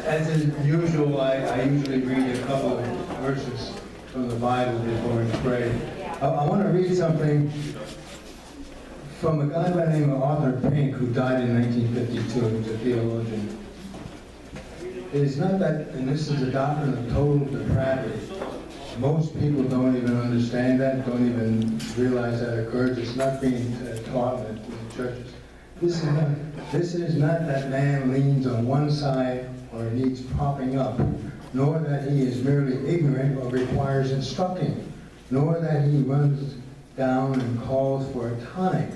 As is usual, I usually read a couple of verses from the Bible before we pray. I want to read something from a guy by the name of Arthur Pink, who died in 1952. He was a theologian. It is not that, and this is the doctrine of total depravity. Most people don't even understand that, don't even realize that occurs. It's not being taught in the churches. This is not that man leans on one side or needs propping up, nor that he is merely ignorant or requires instructing, nor that he runs down and calls for a tonic,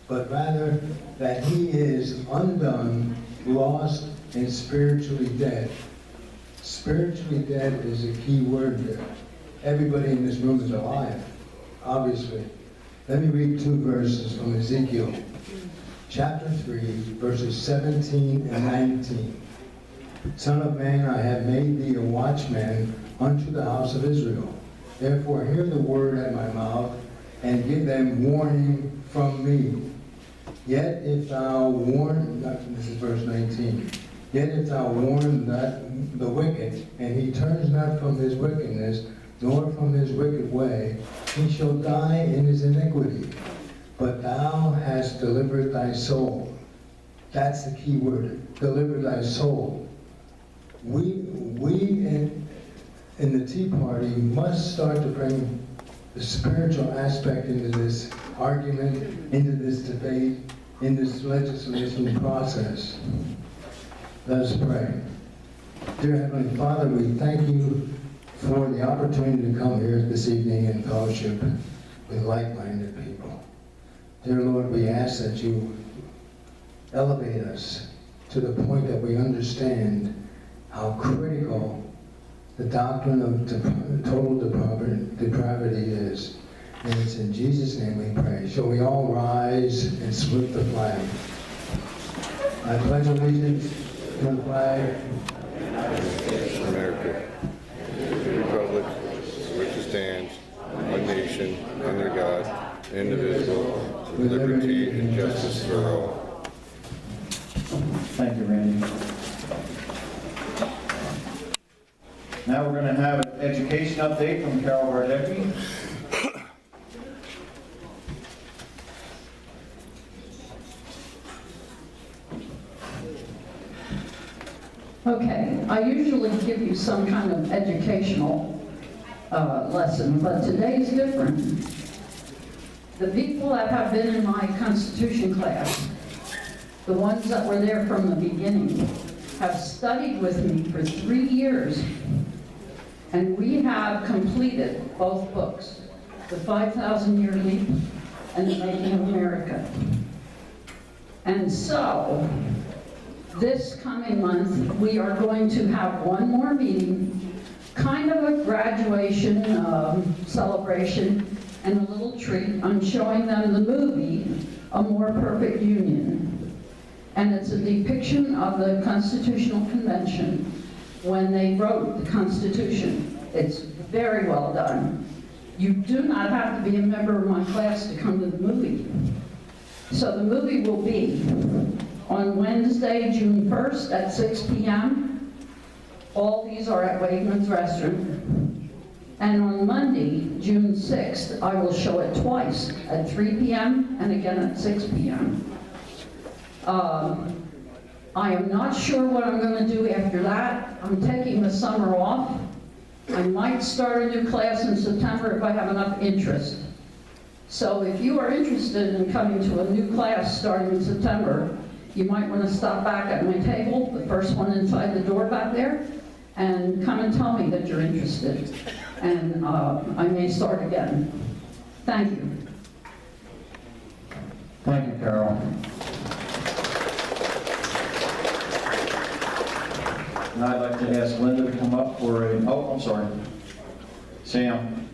but rather that he is undone, lost, and spiritually dead. Spiritually dead is a key word there. Everybody in this room is alive, obviously. Let me read two verses from Ezekiel, chapter 3, verses 17 and 19. Son of man, I have made thee a watchman unto the house of Israel. Therefore hear the word at my mouth, and give them warning from me. Yet if thou warn, this is verse 19, yet if thou warn that the wicked, and he turns not from his wickedness, nor from his wicked way, he shall die in his iniquity. But thou hast delivered thy soul. That's the key word, deliver thy soul. We in the Tea Party must start to bring the spiritual aspect into this argument, into this debate, in this legislation process. Let us pray. Dear Heavenly Father, we thank you for the opportunity to come here this evening in fellowship with like-minded people. Dear Lord, we ask that you elevate us to the point that we understand how critical the doctrine of total depravity is. And it's in Jesus' name we pray. Shall we all rise and salute the flag? I pledge allegiance to the flag of America, the republic for which it stands, one nation, under God, indivisible, with liberty and justice for all. Thank you, Randy. Now we're going to have an education update from Carol Barnette. Okay, I usually give you some kind of educational lesson, but today is different. The people that have been in my Constitution class, the ones that were there from the beginning, have studied with me for 3 years, and we have completed both books, The 5,000-Year Leap and The Making of America. And so, this coming month, we are going to have one more meeting, kind of a graduation celebration, and a little treat. I'm showing them the movie, A More Perfect Union. And it's a depiction of the Constitutional Convention when they wrote the Constitution. It's very well done. You do not have to be a member of my class to come to the movie. So the movie will be on Wednesday, June 1st at 6 p.m. All these are at Wakeman's Restaurant. And on Monday, June 6th, I will show it twice, at 3 p.m. and again at 6 p.m. I am not sure what I'm going to do after that. I'm taking the summer off. I might start a new class in September if I have enough interest. So if you are interested in coming to a new class starting in September, you might want to stop back at my table, the first one inside the door back there, and come and tell me that you're interested. And I may start again. Thank you. Thank you, Carol. And I'd like to ask Linda to come up for a, oh, I'm sorry. Sam.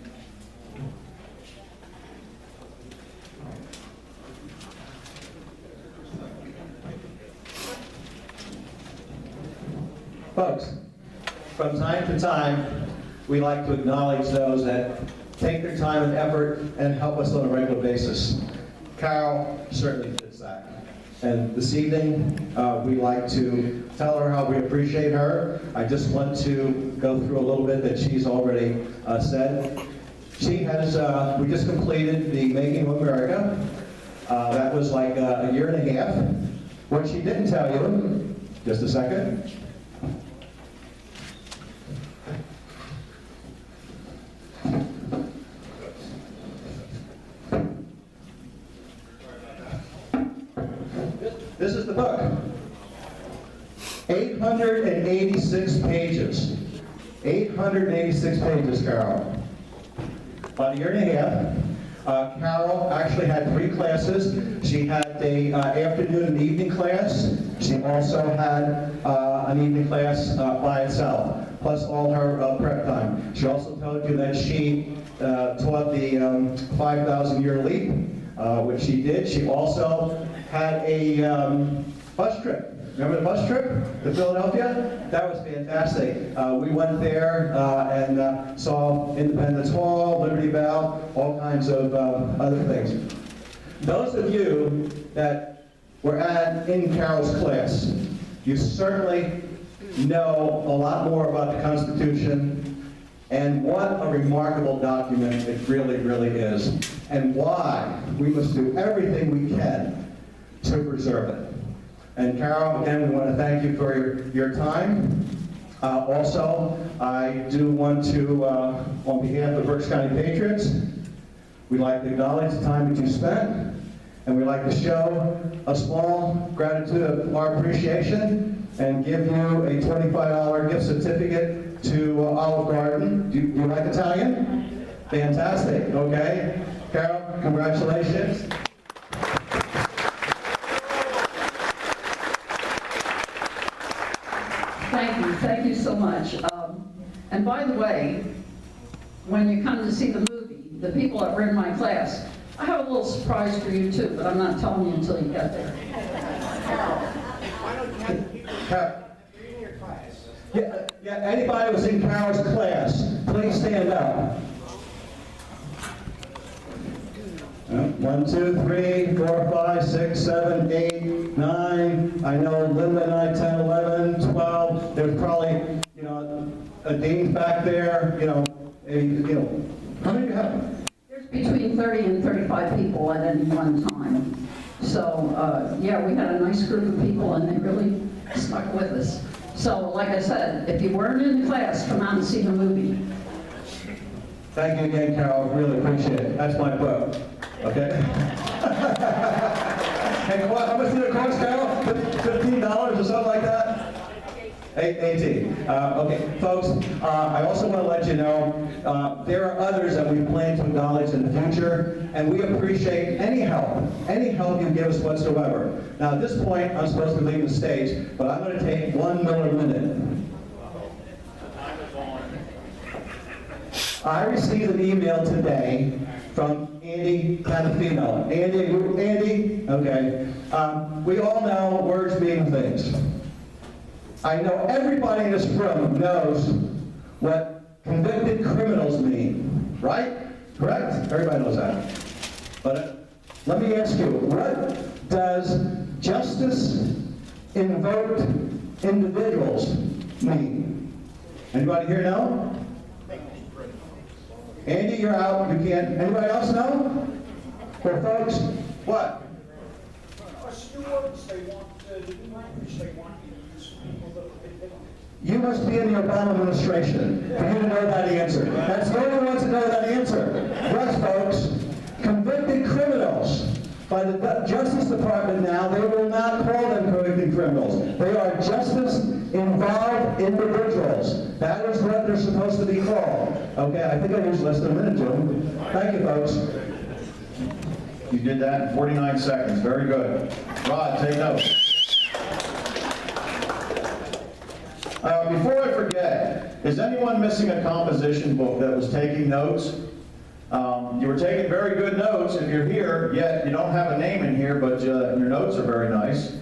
Folks, from time to time, we like to acknowledge those that take their time and effort and help us on a regular basis. Carol certainly fits that. And this evening, we'd like to tell her how we appreciate her. I just want to go through a little bit that she's already said. She has, we just completed the Making of America. That was like a year and a half. What she didn't tell you, just a second. This is the book. 886 pages. 886 pages, Carol. About a year and a half. Carol actually had 3 classes. She had a afternoon and evening class. She also had an evening class by itself, plus all her prep time. She also told you that she taught the 5,000-year leap, which she did. She also had a bus trip. Remember the bus trip to Philadelphia? That was fantastic. We went there and saw Independence Hall, Liberty Bell, all kinds of other things. Those of you that were in Carol's class, you certainly know a lot more about the Constitution and what a remarkable document it really, really is, and why we must do everything we can to preserve it. And Carol, again, we want to thank you for your time. Also, I do want to, on behalf of Berks County Patriots, we'd like to acknowledge the time that you spent, and we'd like to show a small gratitude of our appreciation and give you a $25 gift certificate to Olive Garden. Do you like Italian? Fantastic, okay. Carol, congratulations. Thank you so much. And by the way, when you come to see the movie, the people that were in my class, I have a little surprise for you too, but I'm not telling you until you get there. Why don't you have people in your class? Yeah, anybody who's in Carol's class, please stand up. 1, 2, 3, 4, 5, 6, 7, 8, 9. I know Linda and I, 10, 11, 12. There's probably, a dean back there, How many do you have? There's between 30 and 35 people at any one time. So, yeah, we had a nice group of people and they really stuck with us. So, like I said, if you weren't in class, come out and see the movie. Thank you again, Carol. Really appreciate it. That's my book. Okay? Hey, how much did it cost, Carol? $15 or something like that? 18. Okay, folks, I also want to let you know there are others that we plan to acknowledge in the future, and we appreciate any help you give us whatsoever. Now, at this point, I'm supposed to leave the stage, but I'm going to take 1 more minute. I received an email today from Andy Canafino. Andy? Okay. We all know words mean things. I know everybody in this room knows what convicted criminals mean, right? Correct? Everybody knows that. But let me ask you, what does justice invoked individuals mean? Anybody here know? Andy, you're out. You can't. Anybody else know? Well, folks, what? Stewards, they want the new language they want you to use. You must be in the Obama administration for you to know that answer. That's the only ones that know that answer. Yes, folks. Convicted criminals. By the Justice Department now, they will not call them convicted criminals. They are justice-involved individuals. That is what they're supposed to be called. Okay, I think I used less than a minute, Jim. Thank you, folks. You did that in 49 seconds. Very good. Rod, take notes. Before I forget, is anyone missing a composition book that was taking notes? You were taking very good notes if you're here, yet you don't have a name in here, but your notes are very nice.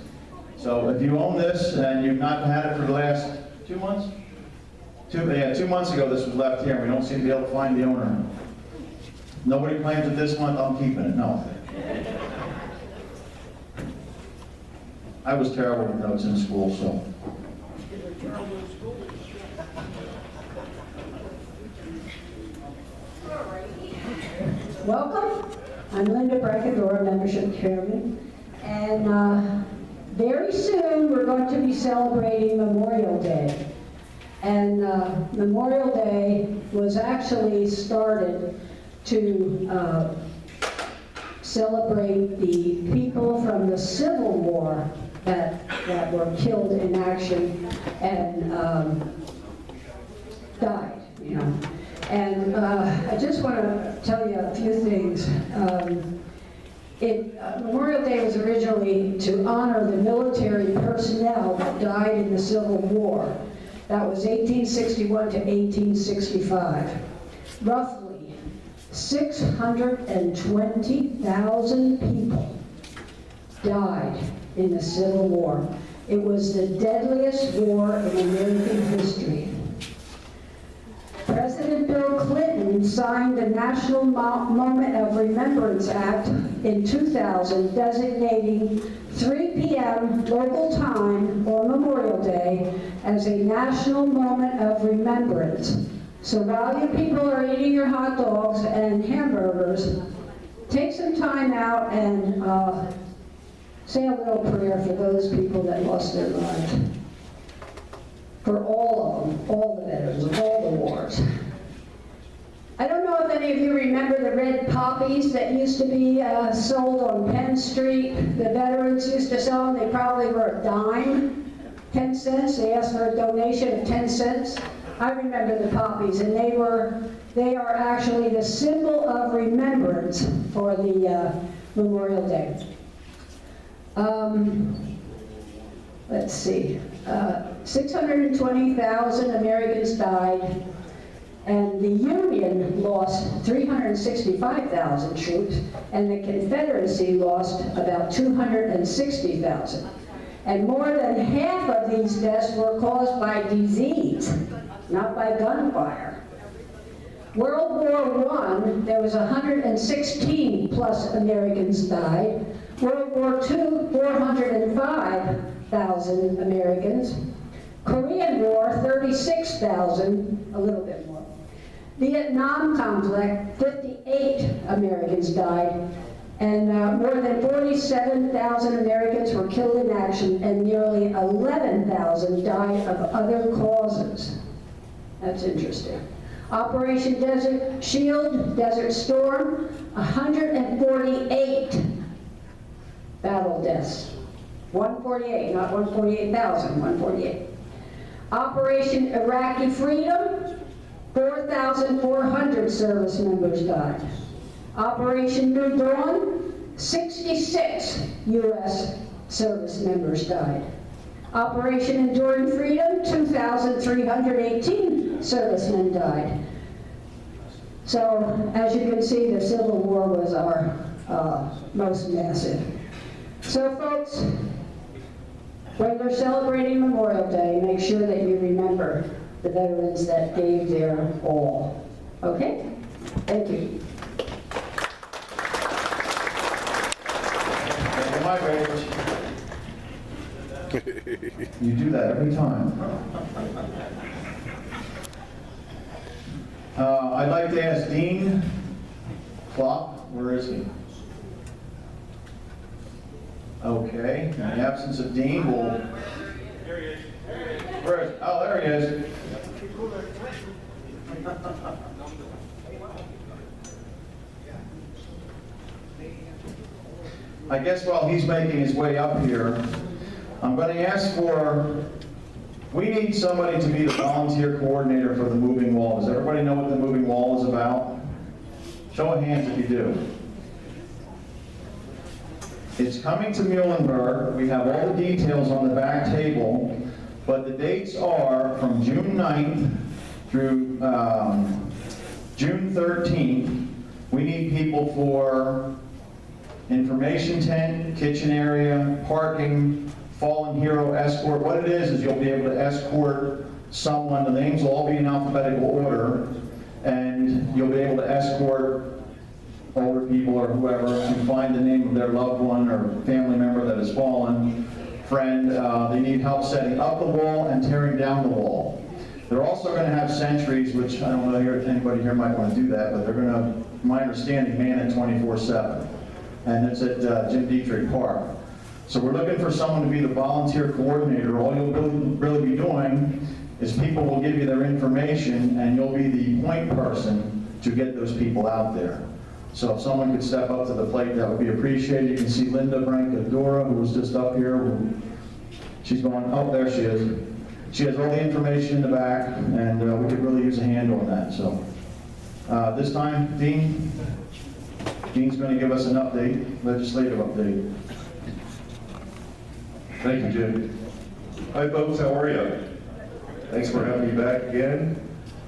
So if you own this and you've not had it for the last 2 months? 2 months ago this was left here and we don't seem to be able to find the owner. Nobody claims it this month, I'm keeping it, no. I was terrible with notes in school, so. Welcome. I'm Linda Brackador, Membership Chairman. And very soon we're going to be celebrating Memorial Day. And Memorial Day was actually started to celebrate the people from the Civil War that were killed in action and died, you know. And I just want to tell you a few things. Memorial Day was originally to honor the military personnel that died in the Civil War. That was 1861 to 1865. Roughly 620,000 people died in the Civil War. It was the deadliest war in American history. President Bill Clinton signed the National Moment of Remembrance Act in 2000, designating 3 p.m. local time or Memorial Day as a national moment of remembrance. So while you people are eating your hot dogs and hamburgers, take some time out and say a little prayer for those people that lost their lives. For all of them, all the veterans of all the wars. I don't know if any of you remember the red poppies that used to be sold on Penn Street. The veterans used to sell them. They probably were a dime, 10 cents. They asked for a donation of 10 cents. I remember the poppies, and they are actually the symbol of remembrance for the Memorial Day. Let's see. 620,000 Americans died, and the Union lost 365,000 troops, and the Confederacy lost about 260,000. And more than half of these deaths were caused by disease, not by gunfire. World War I, there was 116 plus Americans died. World War II, 405,000 Americans. Korean War, 36,000, a little bit more. Vietnam conflict, 58 Americans died, and more than 47,000 Americans were killed in action, and nearly 11,000 died of other causes. That's interesting. Operation Desert Shield, Desert Storm, 148 battle deaths. 148, not 148,000, 148. Operation Iraqi Freedom, 4,400 service members died. Operation New Dawn, 66 U.S. service members died. Operation Enduring Freedom, 2,318 servicemen died. So, as you can see, the Civil War was our most massive. So, folks, when you're celebrating Memorial Day, make sure that you remember the veterans that gave their all. Okay? Thank you. My favorite. You do that every time. I'd like to ask Dean Klopp, where is he? Okay, in the absence of Dean, we'll... There he is. Where is he? Oh, there he is. I guess while he's making his way up here, I'm going to ask for, we need somebody to be the volunteer coordinator for the moving wall. Does everybody know what the moving wall is about? Show of hands if you do. It's coming to Muhlenberg. We have all the details on the back table, but the dates are from June 9th through June 13th. We need people for information tent, kitchen area, parking, fallen hero escort. What it is you'll be able to escort someone. The names will all be in alphabetical order, and you'll be able to escort older people or whoever to find the name of their loved one or family member that has fallen. friend. They need help setting up the wall and tearing down the wall. They're also going to have sentries, which I don't know if anybody here might want to do that, but they're going to, my understanding, man it 24/7. And it's at Jim Dietrich Park. So we're looking for someone to be the volunteer coordinator. All you'll really be doing is people will give you their information and you'll be the point person to get those people out there. So if someone could step up to the plate, that would be appreciated. You can see Linda Brancadora, who was just up here. She's going, oh, there she is. She has all the information in the back, and we could really use a hand on that. So this time, Dean's going to give us an update, legislative update. Thank you, Jim. Hi, folks. How are you? Thanks for having me back again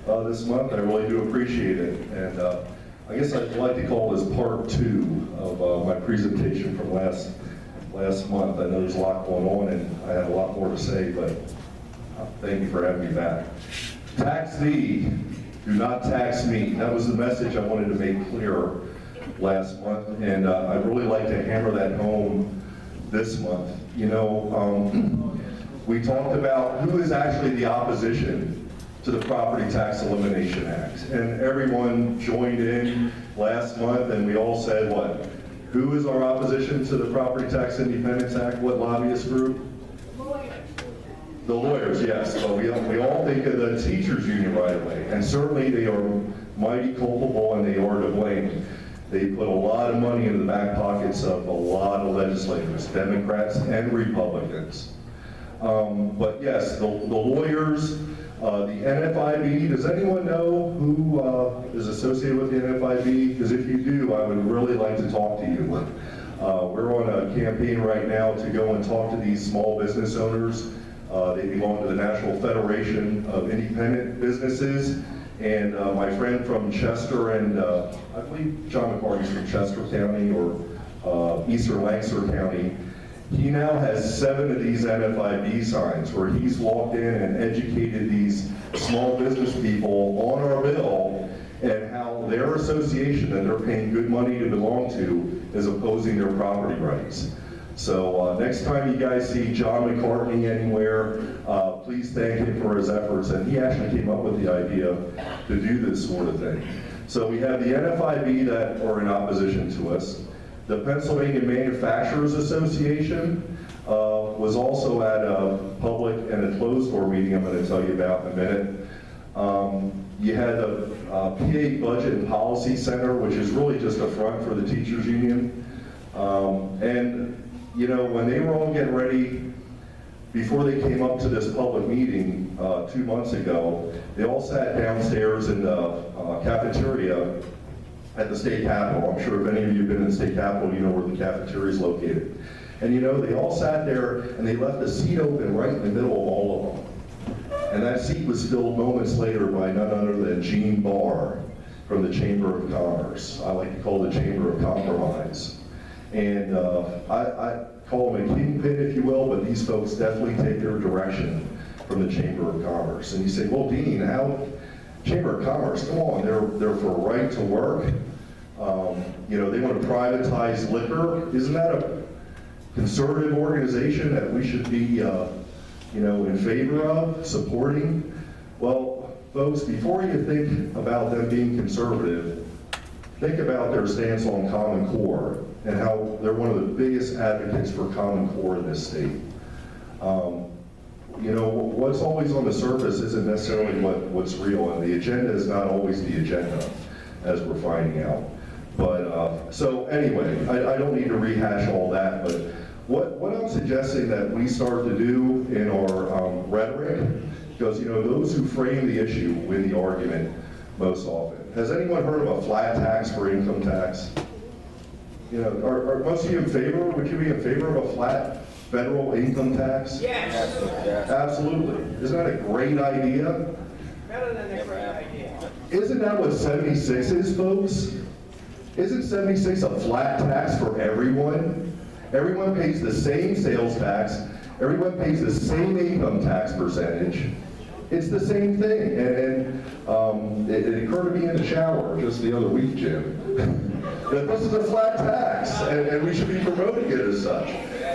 this month. I really do appreciate it. And I guess I'd like to call this part 2 of my presentation from last month. I know there's a lot going on, and I have a lot more to say, but thank you for having me back. Tax thee, do not tax me. That was the message I wanted to make clear last month, and I'd really like to hammer that home this month. You know, we talked about who is actually the opposition to the Property Tax Elimination Act, and everyone joined in last month, and we all said what? Who is our opposition to the Property Tax Independence Act? What lobbyist group? The lawyers, yes, but we all think of the teachers union right away, and certainly they are mighty culpable and they are to blame. They put a lot of money into the back pockets of a lot of legislators, Democrats and Republicans. But yes, the lawyers, the NFIB, does anyone know who is associated with the NFIB? Because if you do, I would really like to talk to you. We're on a campaign right now to go and talk to these small business owners. They belong to the National Federation of Independent Businesses. And my friend from Chester, and I believe John McCarty's from Chester County or Eastern Lancaster County, he now has 7 of these NFIB signs where he's walked in and educated these small business people on our bill and how their association that they're paying good money to belong to is opposing their property rights. So next time you guys see John McCartney anywhere, please thank him for his efforts. And he actually came up with the idea to do this sort of thing. So we have the NFIB that are in opposition to us. The Pennsylvania Manufacturers Association was also at a public and a closed door meeting I'm going to tell you about in a minute. You had the PA Budget and Policy Center, which is really just a front for the teachers union. And you know, when they were all getting ready, before they came up to this public meeting 2 months ago, they all sat downstairs in the cafeteria at the state capitol. I'm sure if any of you have been in the state capitol, you know where the cafeteria is located. And you know, they all sat there and they left a seat open right in the middle of all of them. And that seat was filled moments later by none other than Gene Barr from the Chamber of Commerce. I like to call the Chamber of Compromise. And I call them a kingpin, if you will, but these folks definitely take their direction from the Chamber of Commerce. And you say, well, Dean, how? Chamber of Commerce, come on, they're for a right to work. You know, they want to privatize liquor. Isn't that a conservative organization that we should be, you know, in favor of, supporting? Well, folks, before you think about them being conservative, think about their stance on Common Core and how they're one of the biggest advocates for Common Core in this state. You know, what's always on the surface isn't necessarily what's real, and the agenda is not always the agenda, as we're finding out. But, so anyway, I don't need to rehash all that, but what I'm suggesting that we start to do in our rhetoric, because, you know, those who frame the issue win the argument most often. Has anyone heard of a flat tax for income tax? You know, are most of you in favor? Would you be in favor of a flat federal income tax? Yes. Absolutely. Isn't that a great idea? Better than a great idea. Isn't that what 76 is, folks? Isn't 76 a flat tax for everyone? Everyone pays the same sales tax. Everyone pays the same income tax percentage. It's the same thing. And it occurred to me in the shower just the other week, Jim, that this is a flat tax, and we should be promoting it as such.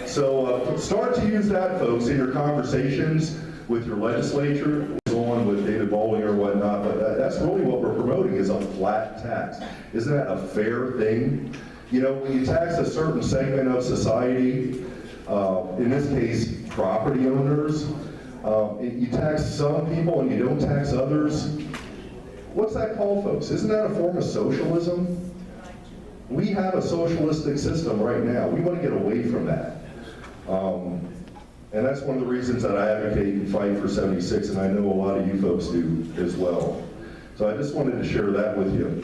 So start to use that, folks, in your conversations with your legislature, on with David Bowling or whatnot, but that's really what we're promoting is a flat tax. Isn't that a fair thing? You know, when you tax a certain segment of society, in this case, property owners, you tax some people and you don't tax others. What's that called, folks? Isn't that a form of socialism? We have a socialistic system right now. We want to get away from that. And that's one of the reasons that I advocate and fight for 76, and I know a lot of you folks do as well. So I just wanted to share that with you.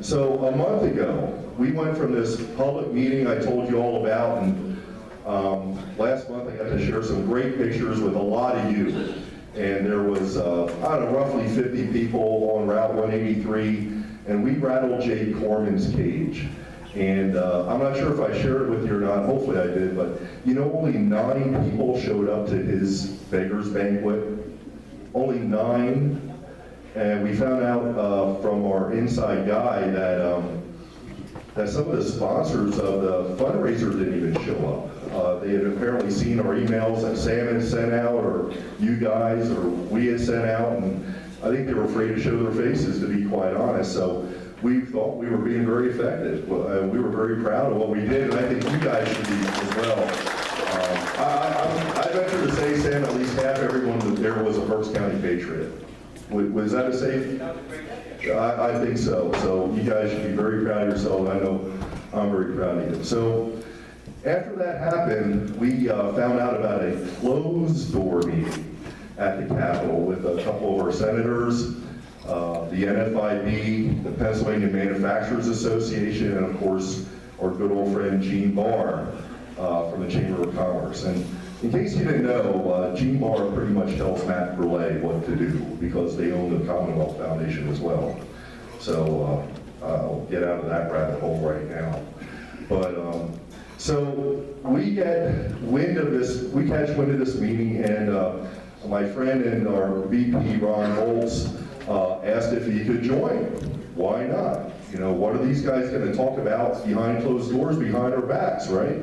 So a month ago, we went from this public meeting I told you all about, and last month I got to share some great pictures with a lot of you. And there was, I don't know, roughly 50 people on Route 183, and we rattled Jay Corman's cage. And I'm not sure if I shared it with you or not, hopefully I did, but you know, only 9 people showed up to his beggars banquet. Only 9. And we found out from our inside guy that some of the sponsors of the fundraiser didn't even show up. They had apparently seen our emails that Sam had sent out, or you guys, or we had sent out, and I think they were afraid to show their faces, to be quite honest. So we thought we were being very effective. We were very proud of what we did, and I think you guys should be as well. I venture to say, Sam, at least half everyone there was a Berks County Patriot. Was that a safe? I think so. So you guys should be very proud of yourself. I know I'm very proud of you. So after that happened, we found out about a closed door meeting at the Capitol with a couple of our senators, the NFIB, the Pennsylvania Manufacturers Association, and of course, our good old friend Gene Barr from the Chamber of Commerce. And in case you didn't know, Gene Barr pretty much tells Matt Brulé what to do because they own the Commonwealth Foundation as well. So I'll get out of that rabbit hole right now. But so we get wind of this, we catch wind of this meeting, and my friend and our VP, Ron Holtz, asked if he could join. Why not? You know, what are these guys going to talk about behind closed doors, behind our backs, right?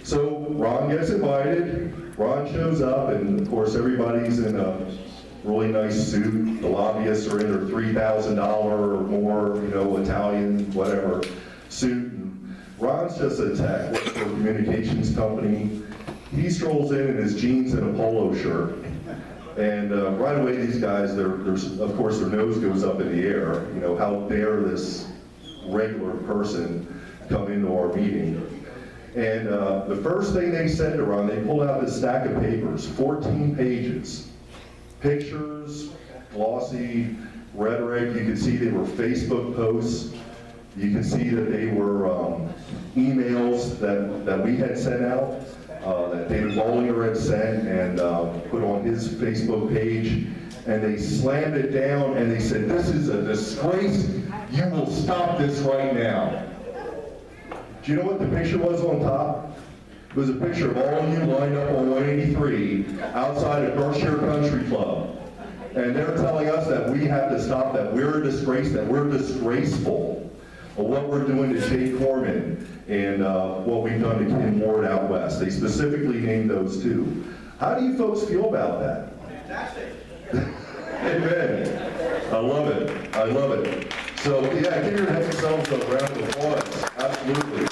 So Ron gets invited, Ron shows up, and of course everybody's in a really nice suit. The lobbyists are in their $3,000 or more, you know, Italian, whatever, suit. And Ron's just a tech, works for a communications company. He strolls in his jeans and a polo shirt. And right away, these guys, of course, their nose goes up in the air. You know, how dare this regular person come into our meeting? And the first thing they said to Ron, they pulled out this stack of papers, 14 pages. Pictures, glossy, rhetoric. You could see they were Facebook posts. You can see that they were emails that we had sent out, that David Bollinger had sent and put on his Facebook page. And they slammed it down and they said, "This is a disgrace. You will stop this right now." Do you know what the picture was on top? It was a picture of all of you lined up on 183 outside of Berkshire Country Club. And they're telling us that we have to stop, that we're a disgrace, that we're disgraceful of what we're doing to Jay Corman and what we've done to Kim Ward out west. They specifically named those two. How do you folks feel about that? Fantastic. Amen. I love it. I love it. So yeah, give yourselves a round of applause. Absolutely.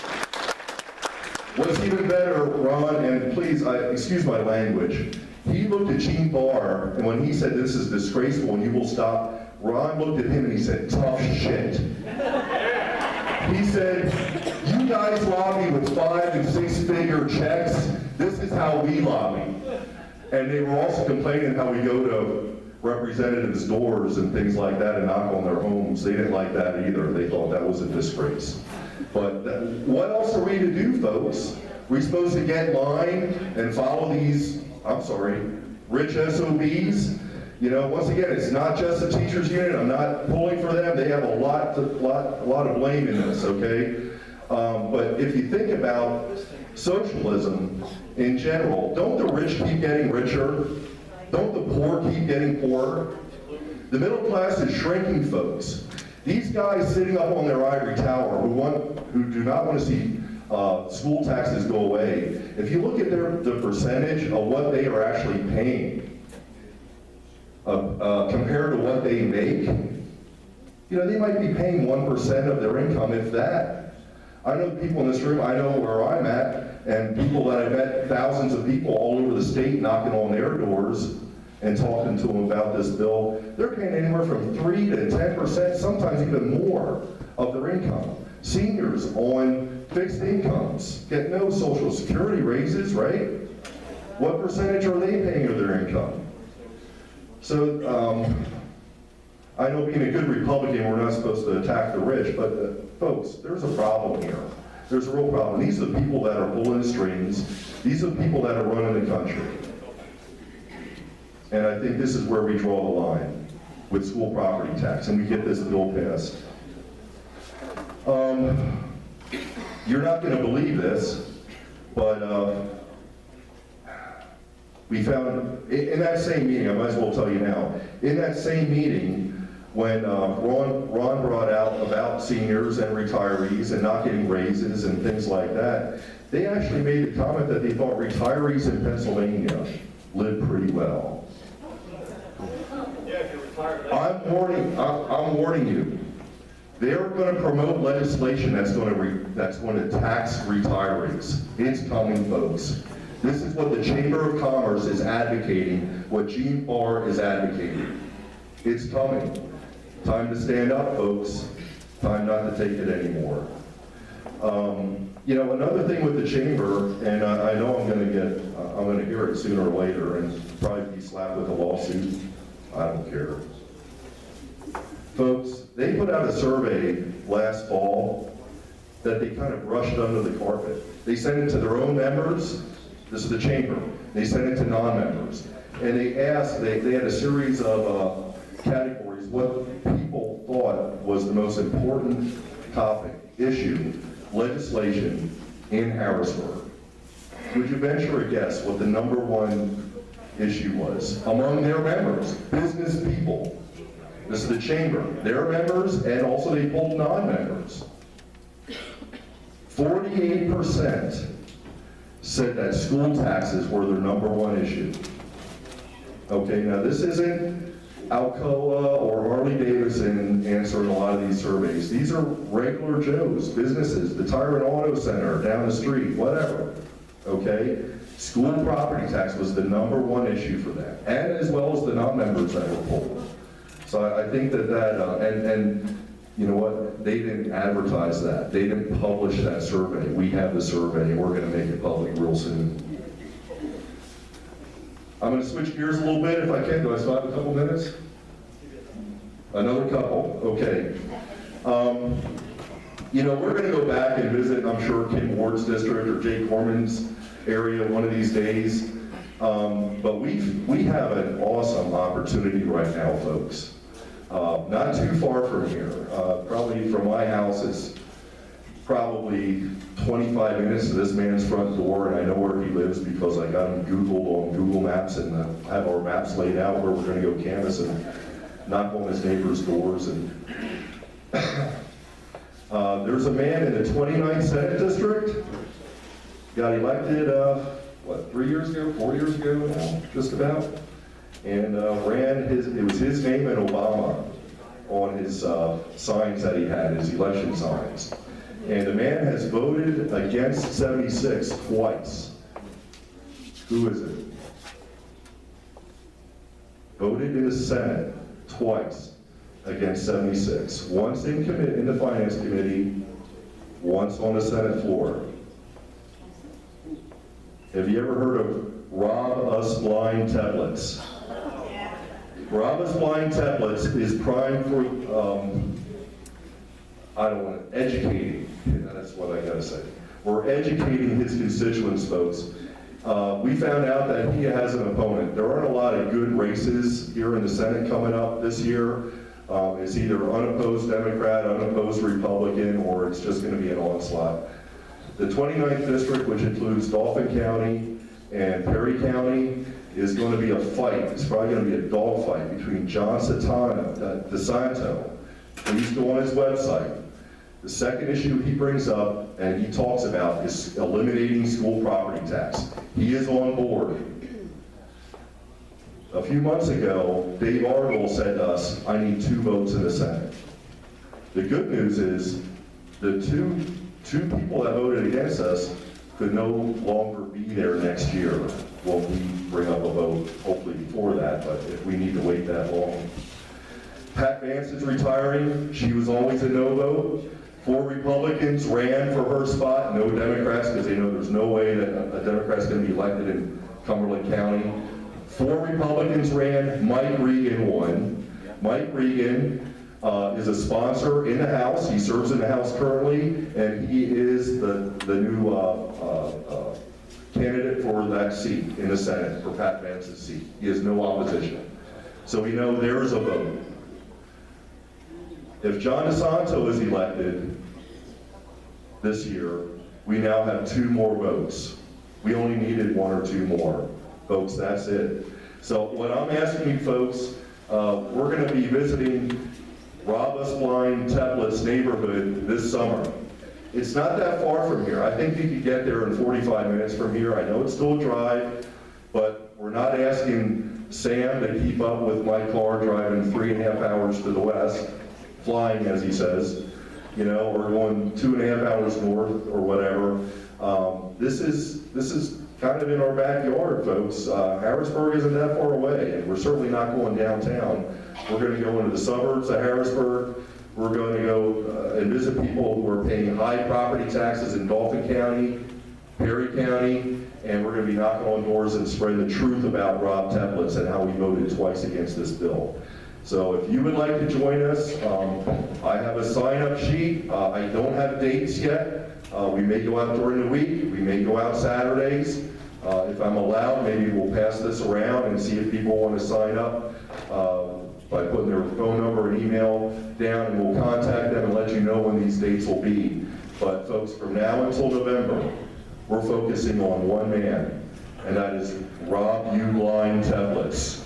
What's even better, Ron, and please, excuse my language, he looked at Gene Barr, and when he said this is disgraceful and you will stop, Ron looked at him and he said, "Tough shit." He said, "You guys lobby with 5- and 6-figure checks. This is how we lobby." And they were also complaining how we go to representatives' doors and things like that and knock on their homes. They didn't like that either. They thought that was a disgrace. But what else are we to do, folks? We're supposed to get in line and follow these, rich SOBs? You know, once again, it's not just the teachers union. I'm not pulling for them. They have a lot of blame in this, okay? But if you think about socialism in general, don't the rich keep getting richer? Don't the poor keep getting poorer? The middle class is shrinking, folks. These guys sitting up on their ivory tower who do not want to see school taxes go away. If you look at the percentage of what they are actually paying compared to what they make, you know, they might be paying 1% of their income, if that. I know people in this room, I know where I'm at, and people that I've met, thousands of people all over the state knocking on their doors and talking to them about this bill. They're paying anywhere from 3 to 10%, sometimes even more of their income. Seniors on fixed incomes get no Social Security raises, right? What percentage are they paying of their income? So, I know being a good Republican, we're not supposed to attack the rich, but folks, there's a problem here. There's a real problem. These are the people that are pulling the strings. These are the people that are running the country. And I think this is where we draw the line with school property tax, and we get this bill passed. You're not going to believe this, but we found, in that same meeting, I might as well tell you now, in that same meeting, when Ron brought out about seniors and retirees and not getting raises and things like that, they actually made the comment that they thought retirees in Pennsylvania live pretty well. I'm warning you. They're going to promote legislation that's going to tax retirees. It's coming, folks. This is what the Chamber of Commerce is advocating, what Gene Barr is advocating. It's coming. Time to stand up, folks. Time not to take it anymore. You know, another thing with the Chamber, and I know I'm going to hear it sooner or later and probably be slapped with a lawsuit. I don't care. Folks, they put out a survey last fall that they kind of brushed under the carpet. They sent it to their own members. This is the Chamber. They sent it to non-members. And they asked, they had a series of categories, what people thought was the most important topic, issue, legislation in Harrisburg. Would you venture a guess what the #1 issue was among their members, business people? This is the Chamber, their members, and also they pulled non-members. 48% said that school taxes were their #1 issue. Okay, now this isn't Alcoa or Harley-Davidson answering a lot of these surveys. These are regular Joes, businesses, the Tire and Auto Center down the street, whatever. Okay? School property tax was the #1 issue for that, and as well as the non-members that were polled. So I think that and you know what, they didn't advertise that. They didn't publish that survey. We have the survey, and we're going to make it public real soon. I'm going to switch gears a little bit if I can. Do I still have a couple minutes? Another couple, okay. You know, we're going to go back and visit, I'm sure, Kim Ward's district or Jay Corman's area one of these days. But we have an awesome opportunity right now, folks. Not too far from here. Probably from my house, it's probably 25 minutes to this man's front door, and I know where he lives because I got him Googled on Google Maps and have our maps laid out where we're going to go canvass and knock on his neighbors' doors. And there's a man in the 29th Senate District, got elected, 3 years ago, 4 years ago now, just about, and it was his name and Obama on his signs that he had, his election signs. And the man has voted against 76 twice. Who is it? Voted in the Senate twice against 76. Once in the Finance Committee, once on the Senate floor. Have you ever heard of Rob Us Blind Templates? Rob Us Blind Templates is primed for, I don't want to, educating. That's what I gotta say. We're educating his constituents, folks. We found out that he has an opponent. There aren't a lot of good races here in the Senate coming up this year. It's either unopposed Democrat, unopposed Republican, or it's just gonna be an onslaught. The 29th District, which includes Dauphin County and Perry County, is going to be a fight. It's probably going to be a dogfight between John DeSanto. Please go on his website. The second issue he brings up and he talks about is eliminating school property tax. He is on board. A few months ago, Dave Arnold said to us, I need 2 votes in the Senate. The good news is the two people that voted against us could no longer be there next year when we bring up a vote, hopefully before that, but if we need to wait that long. Pat Vance is retiring. She was always a no vote. 4 Republicans ran for her spot, no Democrats, because they know there's no way that a Democrat's going to be elected in Cumberland County. 4 Republicans ran, Mike Regan won. Mike Regan is a sponsor in the House. He serves in the House currently, and he is the new candidate for that seat in the Senate, for Pat Vance's seat. He has no opposition. So we know there's a vote. If John DeSanto is elected this year, we now have 2 more votes. We only needed 1 or 2 more votes, that's it. So what I'm asking you folks, we're going to be visiting Rob Usblind Teplett's neighborhood this summer. It's not that far from here. I think you could get there in 45 minutes from here. I know it's still a drive, but we're not asking Sam to keep up with my car driving 3.5 hours to the west, flying as he says, you know, or going 2.5 hours north or whatever. This is kind of in our backyard, folks. Harrisburg isn't that far away, and we're certainly not going downtown. We're going to go into the suburbs of Harrisburg. We're going to go and visit people who are paying high property taxes in Dauphin County, Perry County, and we're going to be knocking on doors and spreading the truth about Rob Teplett's and how we voted twice against this bill. So if you would like to join us, I have a sign-up sheet. I don't have dates yet. We may go out during the week. We may go out Saturdays. If I'm allowed, maybe we'll pass this around and see if people want to sign up by putting their phone number and email down, and we'll contact them and let you know when these dates will be. But folks, from now until November, we're focusing on one man, and that is Rob Uline Teplitz.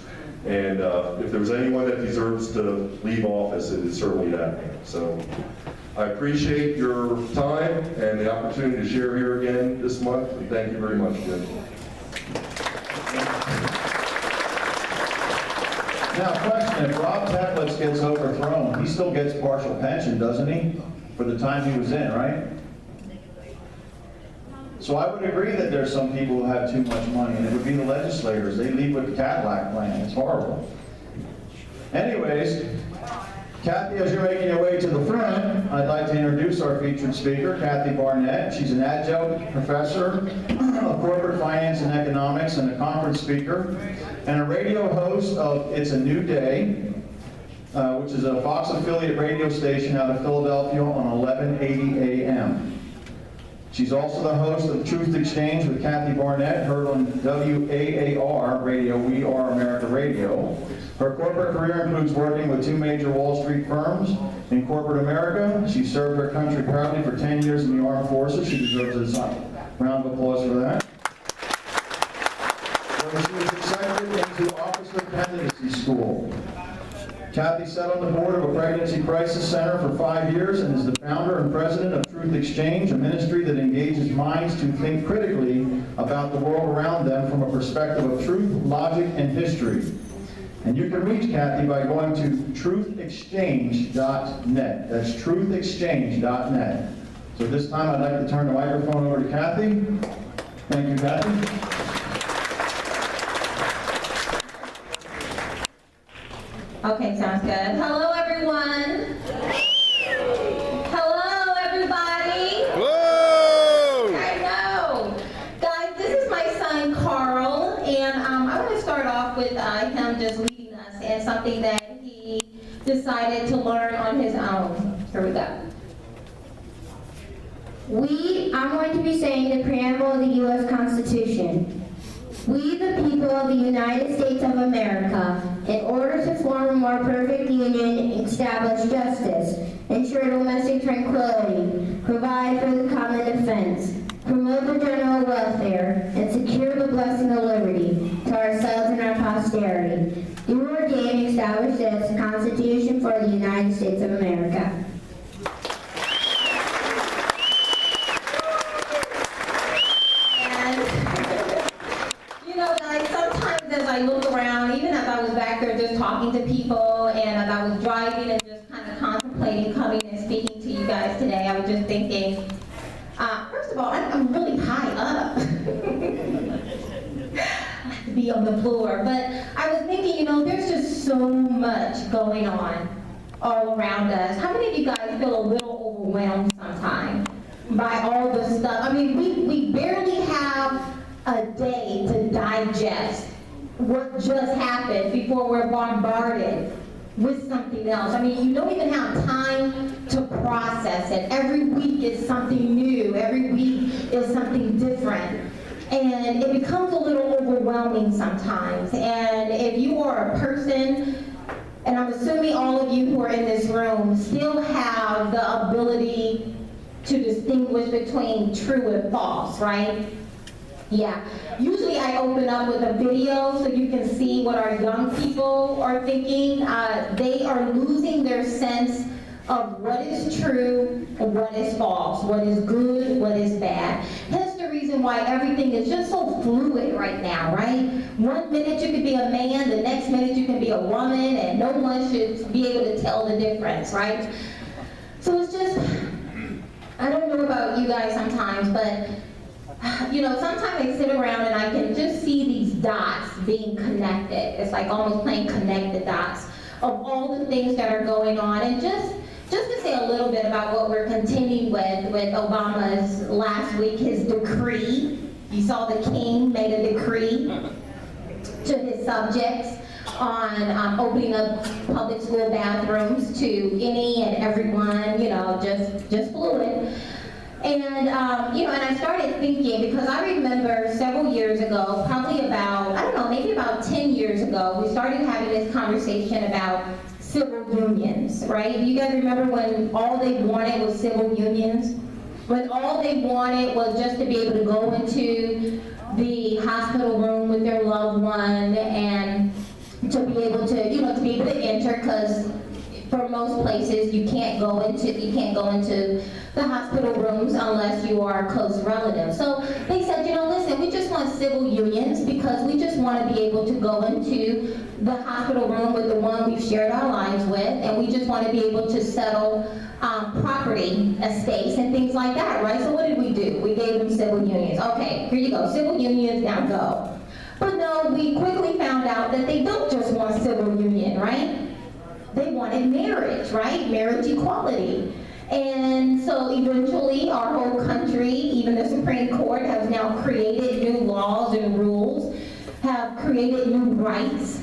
And if there's anyone that deserves to leave office, it is certainly that man. So I appreciate your time and the opportunity to share here again this month, and thank you very much, Jim. Now, question, if Rob Teplitz gets overthrown, he still gets partial pension, doesn't he? For the time he was in, right? So I would agree that there's some people who have too much money, and it would be the legislators. They leave with the Cadillac plan. It's horrible. Anyways, Kathy, as you're making your way to the front, I'd like to introduce our featured speaker, Kathy Barnette. She's an adjunct professor of corporate finance and economics and a conference speaker, and a radio host of It's a New Day, which is a Fox affiliate radio station out of Philadelphia on 1180 AM. She's also the host of Truth Exchange with Kathy Barnette, heard on WAAR radio, We Are America Radio. Her corporate career includes working with 2 major Wall Street firms in corporate America. She served her country proudly for 10 years in the armed forces. She deserves a round of applause for that. She was accepted into Officer Candidacy School. Kathy sat on the board of a pregnancy crisis center for 5 years and is the founder and president of Truth Exchange, a ministry that engages minds to think critically about the world around them from a perspective of truth, logic, and history. And you can reach Kathy by going to truthexchange.net. That's truthexchange.net. So this time I'd like to turn the microphone over to Kathy. Thank you, Kathy. Okay, sounds good. Hello, everyone. Hello, everybody. Whoa! I know. Guys, this is my son, Carl, and I want to start off with him just leading us and something that he decided to learn on his own. Here we go. I'm going to be saying the preamble of the U.S. Constitution. We, the people of the United States of America, in order to form a more perfect union, establish justice, ensure domestic tranquility, provide for the common defense, promote the general welfare, and secure the blessing of liberty to ourselves and our posterity, do ordain and establish this Constitution for the United States of America. looked around, even as I was back there just talking to people, and as I was driving and just kind of contemplating coming and speaking to you guys today, I was just thinking, first of all, I'm really high up. I have to be on the floor. But I was thinking, you know, there's just so much going on all around us. How many of you guys feel a little overwhelmed sometimes by all the stuff? I mean, we barely have a day to digest what just happened before we're bombarded with something else. I mean, you don't even have time to process it. Every week is something new. Every week is something different. And it becomes a little overwhelming sometimes. And if you are a person, and I'm assuming all of you who are in this room still have the ability to distinguish between true and false, right? Yeah. Usually I open up with a video so you can see what our young people are thinking. They are losing their sense of what is true and what is false, what is good, what is bad. Hence the reason why everything is just so fluid right now, right? One minute you could be a man, the next minute you can be a woman, and no one should be able to tell the difference, right? So it's just, I don't know about you guys sometimes, but you know, sometimes I sit around and I can just see these dots being connected. It's like almost playing connect the dots of all the things that are going on. And just to say a little bit about what we're continuing with Obama's last week, his decree. You saw the king made a decree to his subjects on opening up public school bathrooms to any and everyone, you know, just fluid. And, you know, and I started thinking, because I remember several years ago, probably about, I don't know, maybe about 10 years ago, we started having this conversation about civil unions, right? Do you guys remember when all they wanted was civil unions? When all they wanted was just to be able to go into the hospital room with their loved one and to be able to, you know, to be able to enter, because for most places you can't go into the hospital rooms unless you are a close relative. So they said, you know, listen, we just want civil unions because we just want to be able to go into the hospital room with the one we've shared our lives with, and we just want to be able to settle property, estates, and things like that, right? So what did we do? We gave them civil unions. Okay, here you go, civil unions, now go. But no, we quickly found out that they don't just want civil union, right? They wanted marriage, right? Marriage equality. And so eventually our whole country, even the Supreme Court, has now created new laws and rules, have created new rights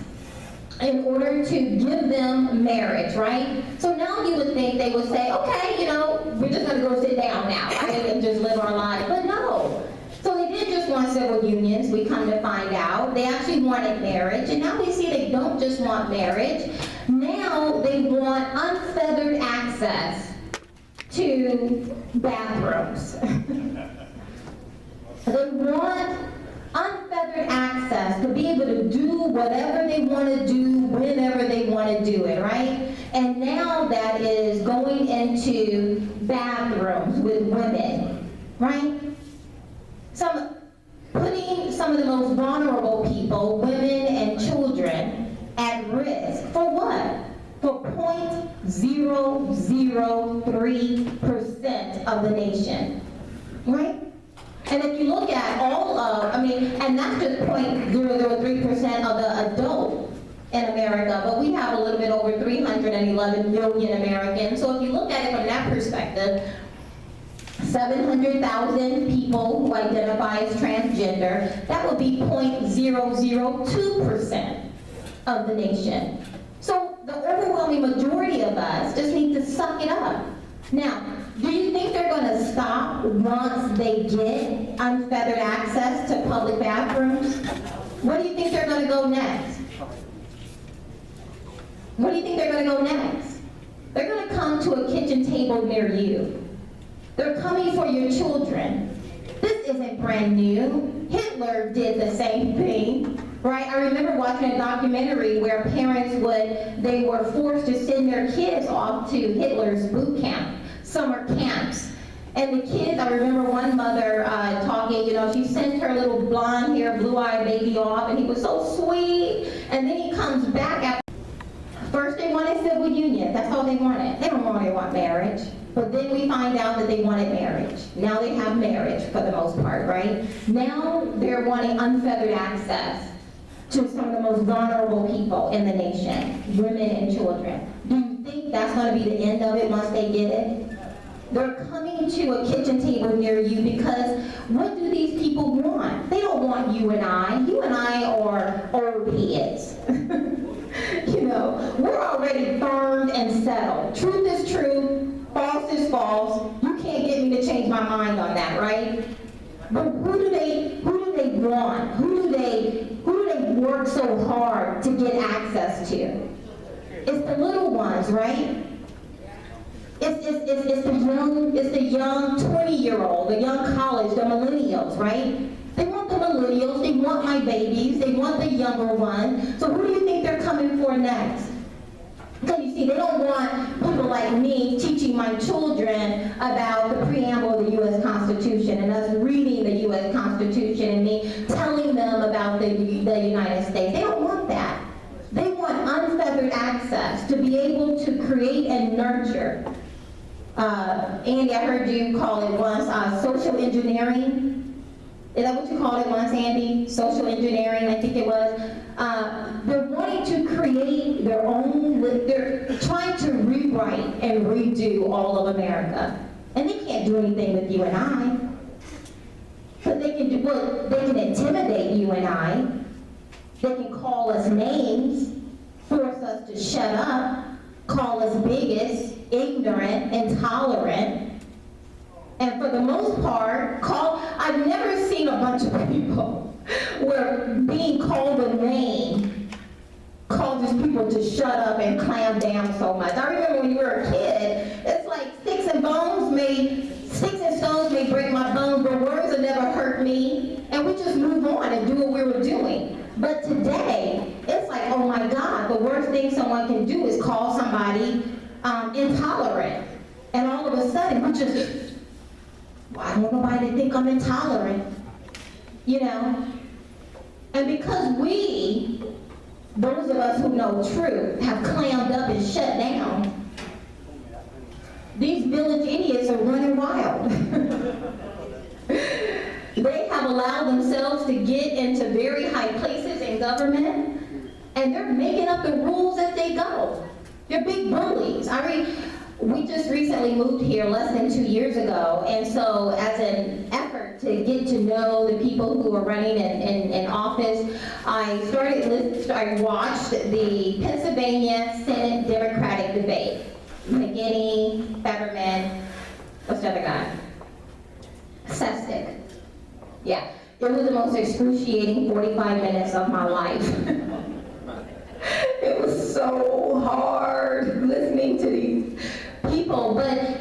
in order to give them marriage, right? So now you would think they would say, okay, you know, we're just gonna go sit down now, right, and just live our lives. But no. So they didn't just want civil unions, we come to find out. They actually wanted marriage, and now we see they don't just want marriage. Now they want unfettered access to bathrooms. They want unfettered access to be able to do whatever they want to do, whenever they want to do it, right? And now that is going into bathrooms with women, right? Putting some of the most vulnerable people, women and children, at risk. For what? For 0.003% of the nation, right? And if you look at all of, and that's just 0.003% of the adult in America, but we have a little bit over 311 million Americans. So if you look at it from that perspective, 700,000 people who identify as transgender, that would be 0.002% of the nation. So the overwhelming majority of us just need to suck it up. Now, do you think they're going to stop once they get unfettered access to public bathrooms? Where do you think they're going to go next? Where do you think they're going to go next? They're going to come to a kitchen table near you. They're coming for your children. This isn't brand new. Hitler did the same thing, right? I remember watching a documentary where parents they were forced to send their kids off to Hitler's boot camp, summer camps. And the kids, I remember one mother talking, she sent her little blonde hair, blue-eyed baby off, and he was so sweet. And then he comes back after. First they wanted civil union, that's all they wanted. They don't want marriage. But then we find out that they wanted marriage. Now they have marriage for the most part, right? Now they're wanting unfettered access to some of the most vulnerable people in the nation, women and children. Do you think that's going to be the end of it once they get it? They're coming to a kitchen table near you because what do these people want? They don't want you and I. You and I are old heads. We're already firm and settled. Truth is truth, false is false. You can't get me to change my mind on that, right? But who do they want? Who do they work so hard to get access to? It's the little ones, right? It's the young 20-year-old, the young college, the millennials, right? They want the millennials, they want my babies, they want the younger ones. So who do you think they're coming for next? Because you see, they don't want people like me teaching my children about the preamble of the U.S. Constitution and us reading the U.S. Constitution and me telling them about the United States. They don't want that. They want unfettered access to be able to create and nurture. Andy, I heard you call it once social engineering. Is that what you called it once, Andy? Social engineering, I think it was. They're wanting to create their own, they're trying to rewrite and redo all of America. And they can't do anything with you and I. But they can they can intimidate you and I. They can call us names, force us to shut up, call us bigots, ignorant, intolerant. And for the most part, I've never seen a bunch of people where being called a name causes people to shut up and clam down so much. I remember when you were a kid, it's like sticks and stones may break my bones, but words will never hurt me. And we just move on and do what we were doing. But today, it's like, oh my God, the worst thing someone can do is call somebody intolerant. And all of a sudden, we just, I don't want nobody to think I'm intolerant, And because we, those of us who know truth, have clammed up and shut down, these village idiots are running wild. They have allowed themselves to get into very high places in government, and they're making up the rules as they go. They're big bullies. We just recently moved here less than 2 years ago, and so as an effort to get to know the people who are running in office, I watched the Pennsylvania Senate Democratic debate. McGinney, Fetterman, what's the other guy? Sestak. Yeah, it was the most excruciating 45 minutes of my life. It was so hard listening to these people, but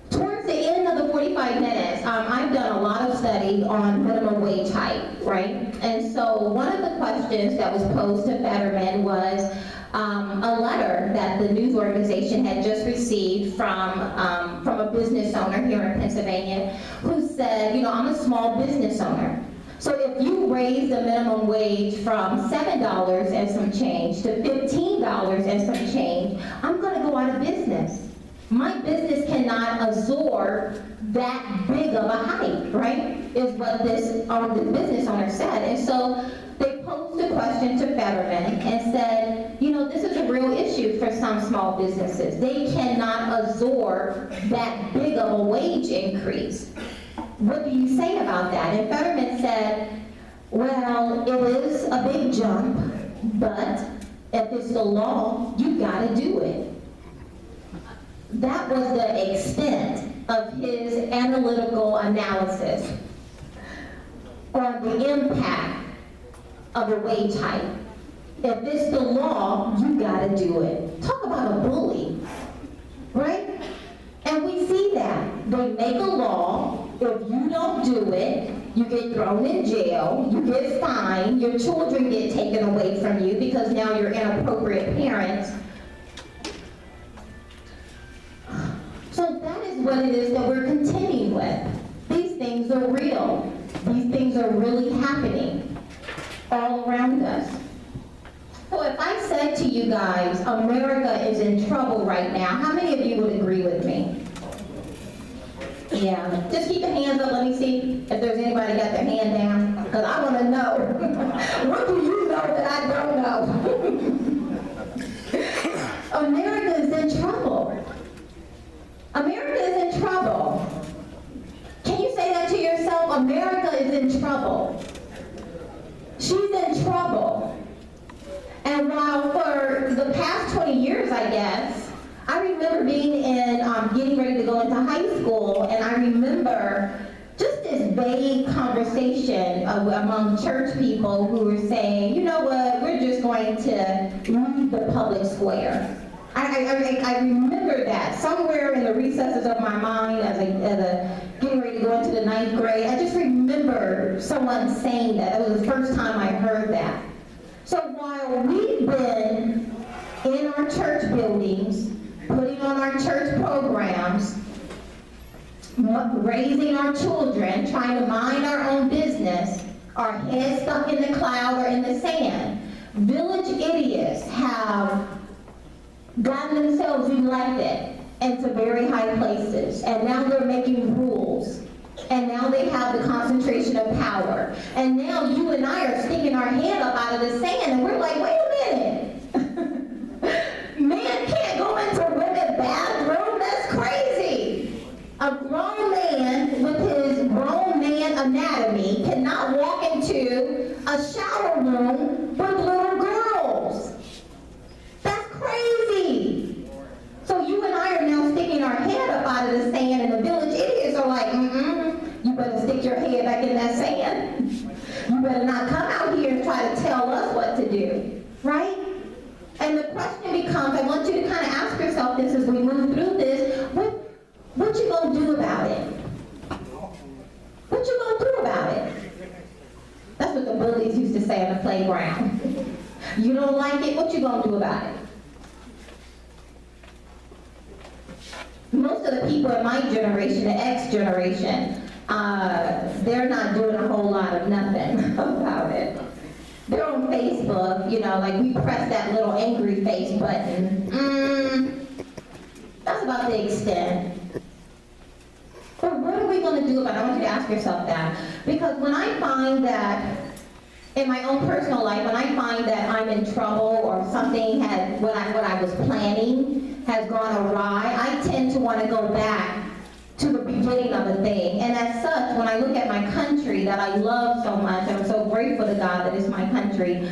towards the end of the 45 minutes, I've done a lot of study on minimum wage hike, right? And so one of the questions that was posed to Fetterman was a letter that the news organization had just received from a business owner here in Pennsylvania who said, I'm a small business owner. So if you raise the minimum wage from $7 and some change to $15 and some change, I'm going to go out of business. My business cannot absorb that big of a hike, right? Is what this business owner said. And so they posed a question to Fetterman and said, this is a real issue for some small businesses. They cannot absorb that big of a wage increase. What do you say about that? And Fetterman said, well, it is a big jump, but if it's the law, you gotta do it. That was the extent of his analytical analysis on the impact of a wage hike. If it's the law, you gotta do it. Talk about a bully, right? And we see that. They make a law. If you don't do it, you get thrown in jail, you get fined, your children get taken away from you because now you're inappropriate parents. So that is what it is that we're contending with. are real. These things are really happening all around us. So if I said to you guys, America is in trouble right now, how many of you would agree with me? Yeah, just keep your hands up. Let me see if there's anybody got their hand down, because I want to know. What do you know that I don't know? America is in trouble. America is in trouble. Can you say that to yourself? America is in trouble. She's in trouble. And while for the past 20 years, I guess, I remember being in, getting ready to go into high school, and I remember just this vague conversation among church people who were saying, you know what, we're just going to leave the public square. I remember that somewhere in the recesses of my mind as a getting ready to go into the 9th grade. I just remember someone saying that. It was the first time I heard that. So while we've been in our church buildings, putting on our church programs, raising our children, trying to mind our own business, our heads stuck in the cloud or in the sand, village idiots have gotten themselves elected into very high places, and now they're making rules, and now they have the concentration of power, and now you and I are sticking our head up out of the sand, and we're like, wait a minute, man can't go into women's bathroom, that's crazy. A grown man with his grown man anatomy cannot walk into a shower room with little girls. That's crazy. So you and I are now sticking our head up out of the sand, and the village idiots are like, you better stick your head back in that sand. You better not come out here and try to tell us what to do, right? And the question becomes, I want you to kind of ask yourself this as we move through this, what you gonna do about it? What you gonna do about it? That's what the bullies used to say on the playground. You don't like it, what you gonna do about it? Most of the people in my generation, the X generation, they're not doing a whole lot of nothing about it. They're on Facebook, you know, like we press that little angry face button. That's about the extent. But what are we going to do about it? I want you to ask yourself that. Because when I find that, in my own personal life, when I find that I'm in trouble or something has, what I was planning has gone awry, I tend to want to go back to the beginning of a thing. And as such, when I look at my country that I love so much, I'm so grateful to God that it's my country,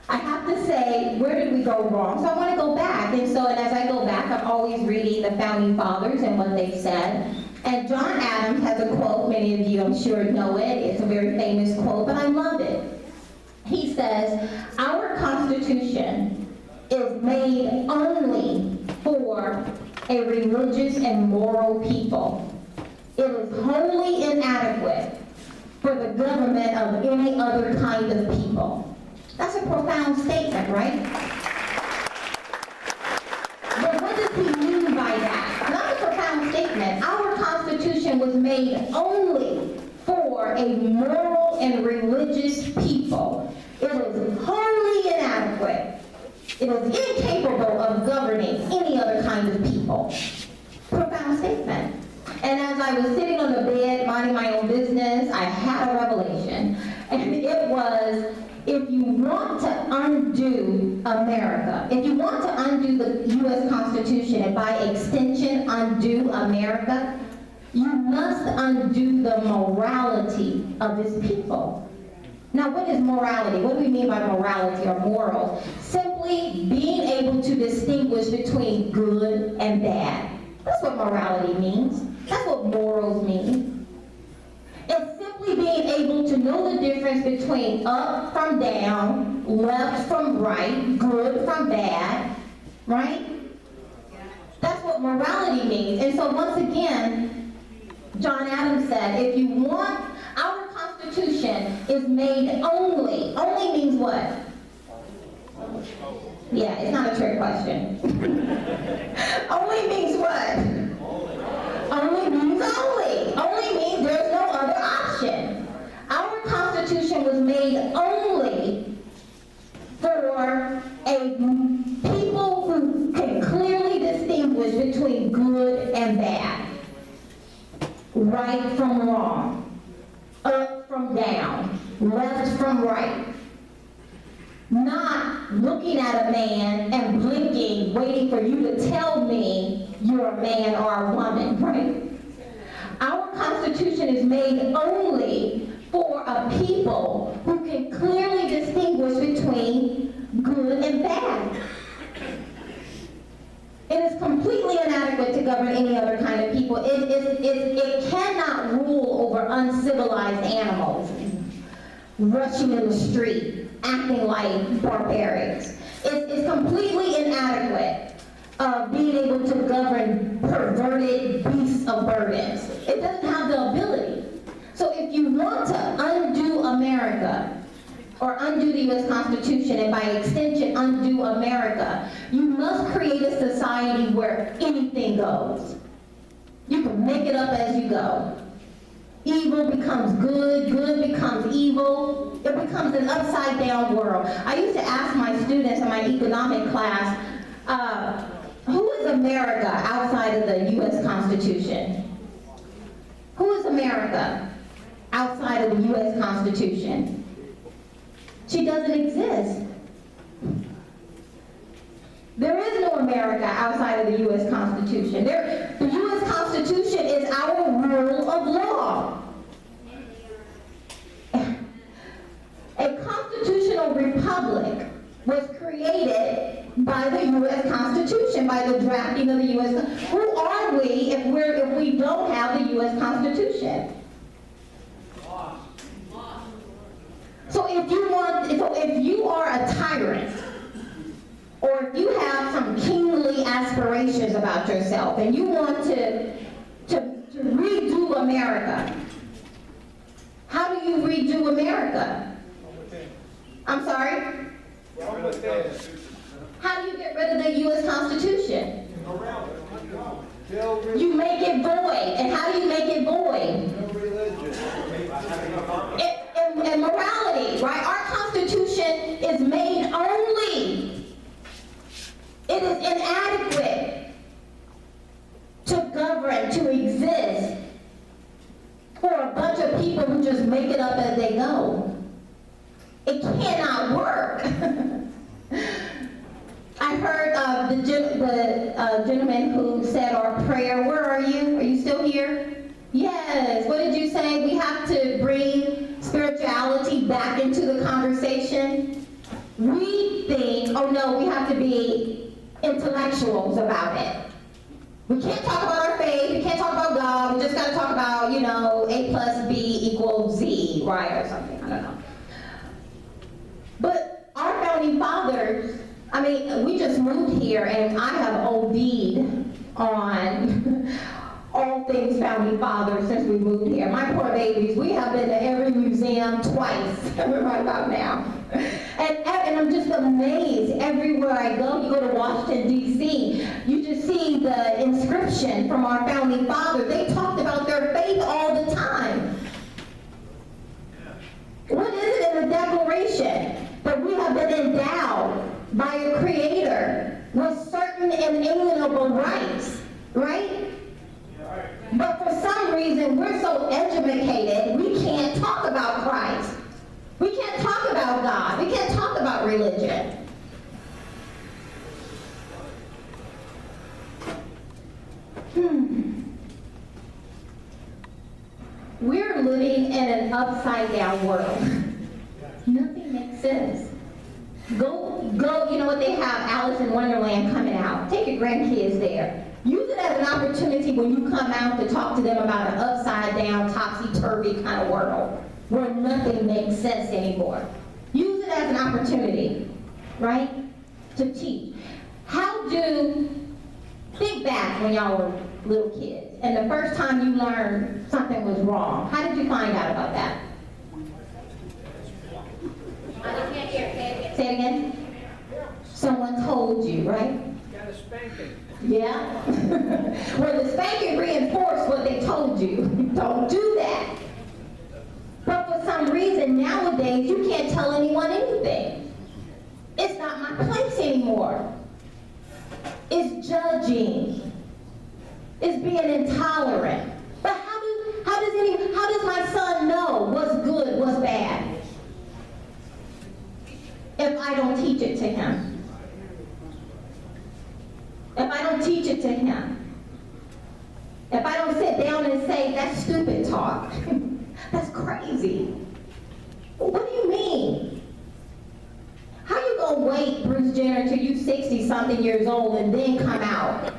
I have to say, where did we go wrong? So I want to go back. And as I go back, I'm always reading the Founding Fathers and what they've said. And John Adams has a quote, many of you I'm sure know it. It's a very famous quote, but I love it. He says, our Constitution is made only for a religious and moral people. It is wholly inadequate for the government of any other kind of people. That's a profound statement, right? But what does he mean by that? Not a profound statement. Our Constitution was made only for a moral and religious people. It is wholly inadequate. It is incapable of governing any other kind of people. Profound statement. And as I was sitting on the bed, minding my own business, I had a revelation. And it was, if you want to undo America, if you want to undo the U.S. Constitution, and by extension undo America, you must undo the morality of this people. Now, what is morality? What do we mean by morality or moral? Simply being able to distinguish between good and bad. That's what morality means. That's what morals mean. It's simply being able to know the difference between up from down, left from right, good from bad, right? That's what morality means. And so once again, John Adams said, if you want, our Constitution is made only means what? Yeah, it's not a trick question. Only means what? Only means only. Only means there's no other people who can clearly distinguish between good and bad, right from wrong, up from down, left from right. Not looking at a man and blinking, waiting for you to tell me you're a man or a woman, right? Our Constitution is made only for a people who can clearly distinguish between good and bad. It is completely inadequate to govern any other kind of people. It cannot rule over uncivilized animals, rushing in the street, acting like barbarians. It's completely inadequate of being able to govern perverted beasts of burdens. It doesn't have the ability. So if you want to undo America, or undo the U.S. Constitution, and by extension undo America, you must create a society where anything goes. You can make it up as you go. Evil becomes good, good becomes evil. It becomes an upside down world. I used to ask my students in my economic class, who is America outside of the U.S. Constitution? Who is America outside of the U.S. Constitution? She doesn't exist. There is no America outside of the U.S. Constitution. The U.S. Constitution is our rule of law. A constitutional republic was created by the U.S. Constitution, by the drafting of the U.S. Who are we if we don't have the U.S. Constitution? So if you are a tyrant, or if you have some kingly aspirations about yourself, and you want to redo America, how do you redo America? I'm sorry? How do you get rid of the U.S. Constitution? You make it void. And how do you make it void? And morality, right? Our Constitution is made only. It is inadequate to govern, to exist for a bunch of people who just make it up as they go. It cannot work. I heard the gentleman who said our prayer. Where are you? Are you still here? Yes. What did you say? We have to bring spirituality back into the conversation. We think, oh no, we have to be intellectuals about it. We can't talk about our faith. We can't talk about God. We just got to talk about, A plus B equals Z, right? Or something. I don't know. But our founding fathers, we just moved here, and I have OD'd on all things founding fathers since we moved here. My poor babies, we have been to every museum twice, right about now. And I'm just amazed everywhere I go. You go to Washington, D.C., you just see the inscription from our founding fathers. They talked about their faith all the time. What is it in the Declaration? That we have been endowed by a creator with certain inalienable rights, right? But for some reason, we're so educated, we can't talk about Christ. We can't talk about God. We can't talk about religion. We're living in an upside-down world. Nothing makes sense. Go, you know what they have, Alice in Wonderland coming out. Take your grandkids there. Use it as an opportunity when you come out to talk to them about an upside-down, topsy-turvy kind of world where nothing makes sense anymore. Use it as an opportunity, right, to teach. Think back when y'all were little kids, and the first time you learned something was wrong. How did you find out about that? Say it again. Someone told you, right? Got a spanking. Yeah. Well, the spanking reinforced what they told you. Don't do that. But for some reason, nowadays, you can't tell anyone anything. It's not my place anymore. It's judging. It's being intolerant. But how does my son know what's good, what's bad? If I don't teach it to him. If I don't teach it to him. If I don't sit down and say, that's stupid talk. That's crazy. What do you mean? How you gonna wait, Bruce Jenner, till you 60-something years old and then come out?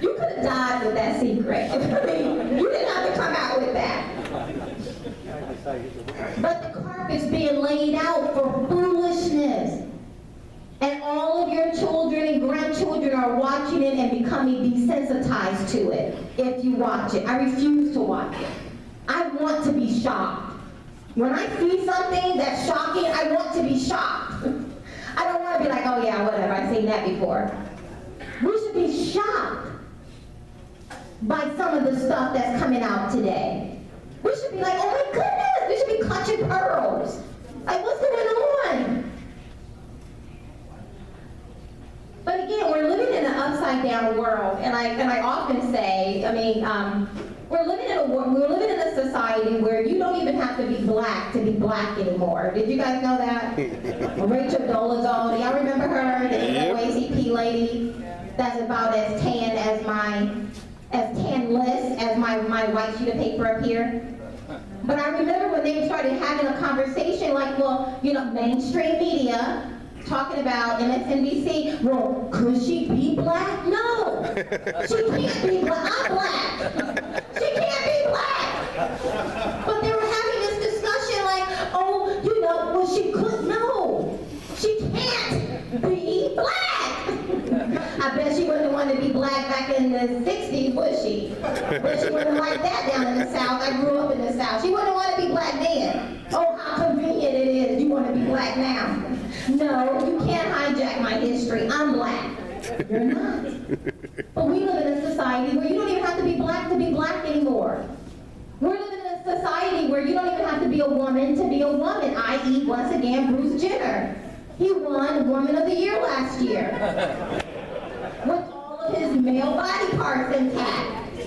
You could have died with that secret. I mean, you didn't have to come out with that. But the carpet's being laid out for foolishness. And all of your children and grandchildren are watching it and becoming desensitized to it if you watch it. I refuse to watch it. I want to be shocked. When I see something that's shocking, I want to be shocked. I don't want to be like, oh yeah, whatever, I've seen that before. We should be shocked by some of the stuff that's coming out today. We should be like, oh my goodness, we should be clutching pearls. Like, what's going on? But again, we're living in an upside down world, and I often say, I mean, we're living in a society where you don't even have to be black to be black anymore. Did you guys know that? Rachel Dolezal, do y'all remember her? The NAACP lady that's about as tanless as my white sheet of paper up here. But I remember when they started having a conversation like, well, you know, mainstream media talking about MSNBC, well, could she be black? No, she can't be black. I'm black. She can't be black. But they were having this discussion like, oh, you know, well, she could. No, she can't be black. I bet she wouldn't want to be black back in the 60s, would she? But she wouldn't like that down in the South. I grew up in the South. She wouldn't want to be black then. Oh, how convenient it is. You want to be black now. No, you can't hijack my history. I'm black. You're not. But we live in a society where you don't even have to be black anymore. We're living in a society where you don't even have to be a woman, i.e., once again, Bruce Jenner. He won Woman of the Year last year with all of his male body parts intact.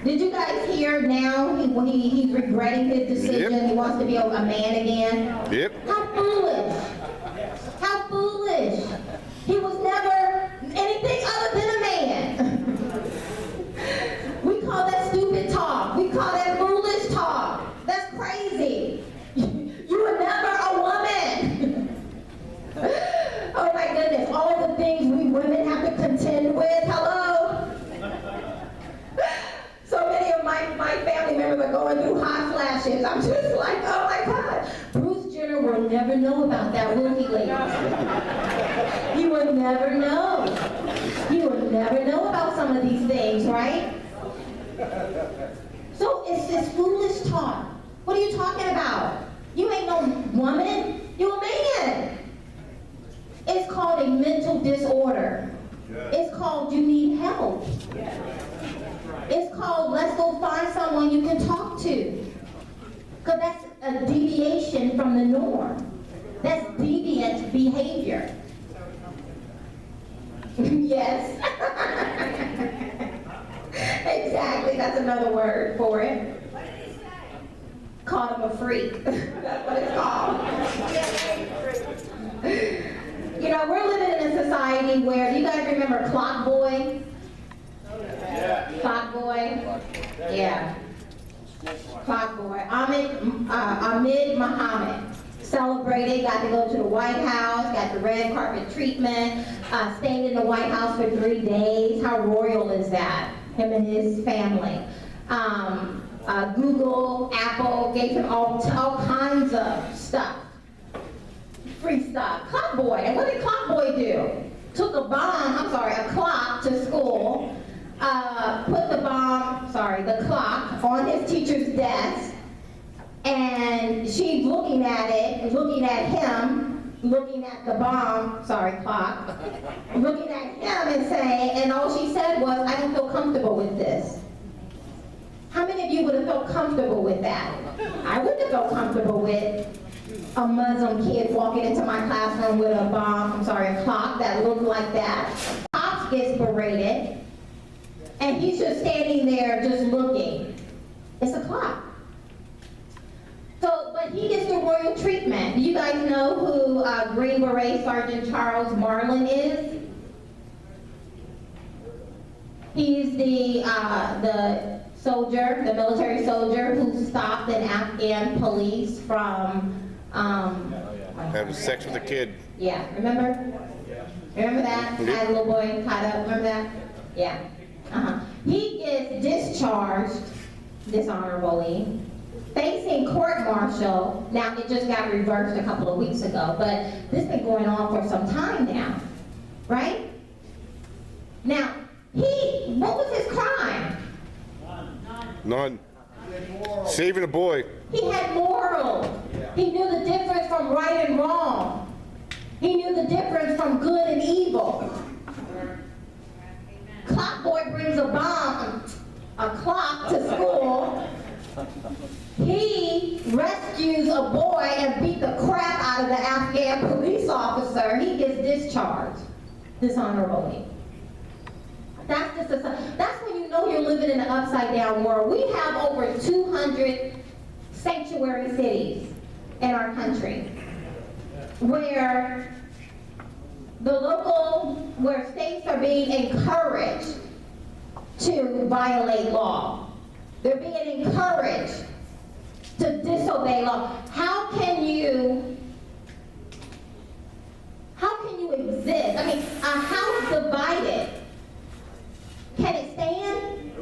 Did you guys hear now he's regretting his decision? Yep. He wants to be a man again? Yep. How foolish. How foolish. He was never anything other than a man. We call that stupid talk. We call that foolish talk. That's crazy. You were never a woman. Oh my goodness, all the things we women have to contend with. Hello? So many of my family members are going through hot flashes. I'm just like, oh my God. Bruce Jenner will never know about that, will he, ladies? He will never know. He will never know about some of these things, right? So it's this foolish talk. What are you talking about? You ain't no woman. You a man. It's called a mental disorder. It's called you need help. It's called let's go find someone you can talk to. Because that's a deviation from the norm. That's deviant behavior. Yes. Exactly, that's another word for it. Called him a freak. That's what it's called. You know, we're living in a society where, do you guys remember Clock Boy? Yeah. Clock Boy? Yeah. Clock Boy. Ahmed Muhammad. Celebrated, got to go to the White House, got the red carpet treatment, stayed in the White House for 3 days. How royal is that? Him and his family. Google, Apple gave him all kinds of stuff. Free stuff. Clock Boy. And what did Clock Boy do? Took a clock to school, put the clock on his teacher's desk, and she's looking at it, looking at him, looking at the clock, looking at him and saying, and all she said was, I don't feel comfortable with this. How many of you would have felt comfortable with that? I wouldn't have felt comfortable with a Muslim kid walking into my classroom with a clock that looked like that. Pops gets berated, and he's just standing there just looking. It's a clock. So, but he gets the royal treatment. Do you guys know who Green Beret Sergeant Charles Marlin is? He's the soldier, the military soldier who stopped an Afghan police from Having sex with a kid. Yeah, remember? Remember that? Had a little boy tied up, remember that? Yeah. He gets discharged dishonorably, facing court-martial. Now, it just got reversed a couple of weeks ago, but this has been going on for some time now, right? Now, what was his crime? None. Saving a boy. He had morals. He knew the difference from right and wrong. He knew the difference from good and evil. Clock boy brings a clock to school. He rescues a boy and beat the crap out of the Afghan police officer. He gets discharged dishonorably. That's when you know you're living in an upside-down world. We have over 200 sanctuary cities in our country where where states are being encouraged to violate law. They're being encouraged to disobey law. How can you exist? I mean, a house divided, can it stand?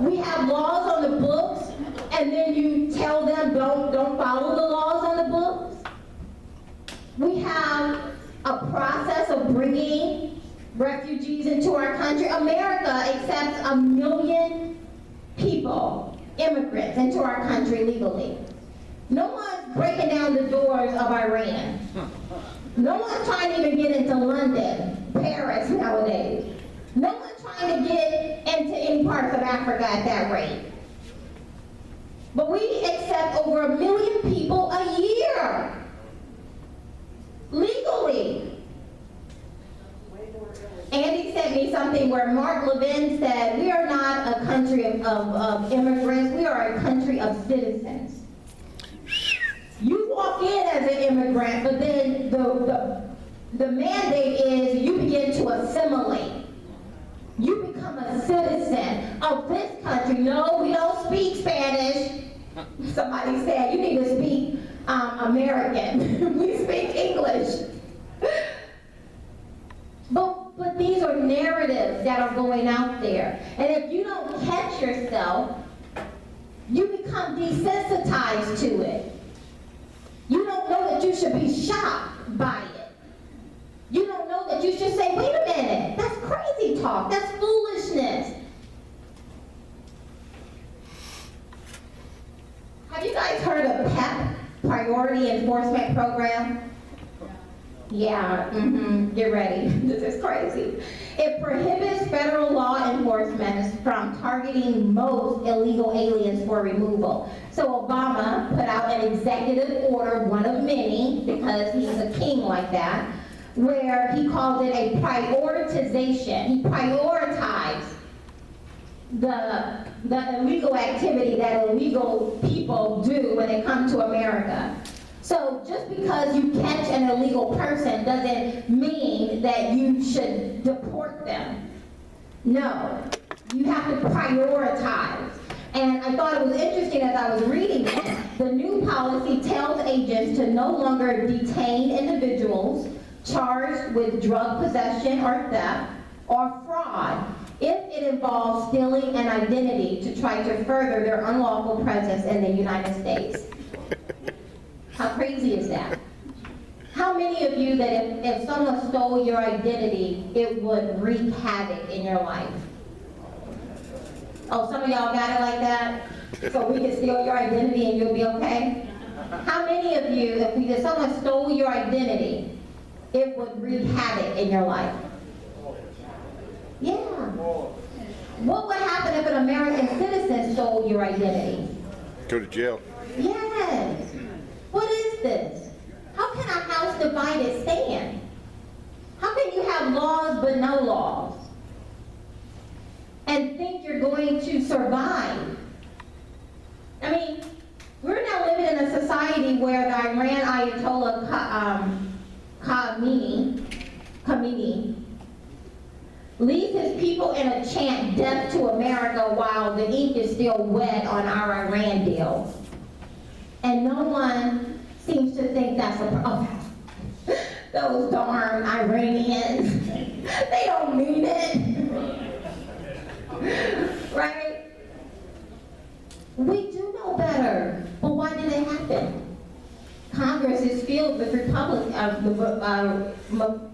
We have laws on the books, and then you tell them don't follow the laws on the books. We have a process of bringing refugees into our country. America accepts 1 million people, immigrants, into our country legally. No one's breaking down the doors of Iran. No one's trying to even get into London, Paris nowadays. No one's trying to get into any parts of Africa at that rate. But we accept over 1 million people a year, legally. Andy sent me something where Mark Levin said, we are not a country of immigrants, we are a country of citizens. You walk in as an immigrant, but then the mandate is you begin to assimilate. You become a citizen of this country. No, we don't speak Spanish. Somebody said, you need to speak American. We speak English. But these are narratives that are going out there. And if you don't catch yourself, you become desensitized to it. You don't know that you should be shocked by it. You don't know that you should say, wait a minute, that's crazy talk, that's foolishness. Have you guys heard of PEP, Priority Enforcement Program? Yeah, get ready. This is crazy. It prohibits federal law enforcement from targeting most illegal aliens for removal. So Obama put out an executive order, one of many, because he's a king like that, where he calls it a prioritization. He prioritized the illegal activity that illegal people do when they come to America. So just because you catch an illegal person doesn't mean that you should deport them. No, you have to prioritize. And I thought it was interesting as I was reading it, the new policy tells agents to no longer detain individuals charged with drug possession or theft or fraud if it involves stealing an identity to try to further their unlawful presence in the United States. How crazy is that? How many of you that if someone stole your identity, it would wreak havoc in your life? Oh, some of y'all got it like that? So we can steal your identity and you'll be okay? How many of you, if someone stole your identity, it would wreak havoc in your life? Yeah. What would happen if an American citizen stole your identity? Go to jail. Yes. What is is this? How can a house divided stand? How can you have laws but no laws? And think you're going to survive? I mean, we're now living in a society where the Iran Ayatollah Khamenei leads his people in a chant, death to America, while the ink is still wet on our Iran deal. And no one seems to think that's a problem. Those darn Iranians, they don't mean it. Right? We do know better, but why did it happen? Congress is filled with the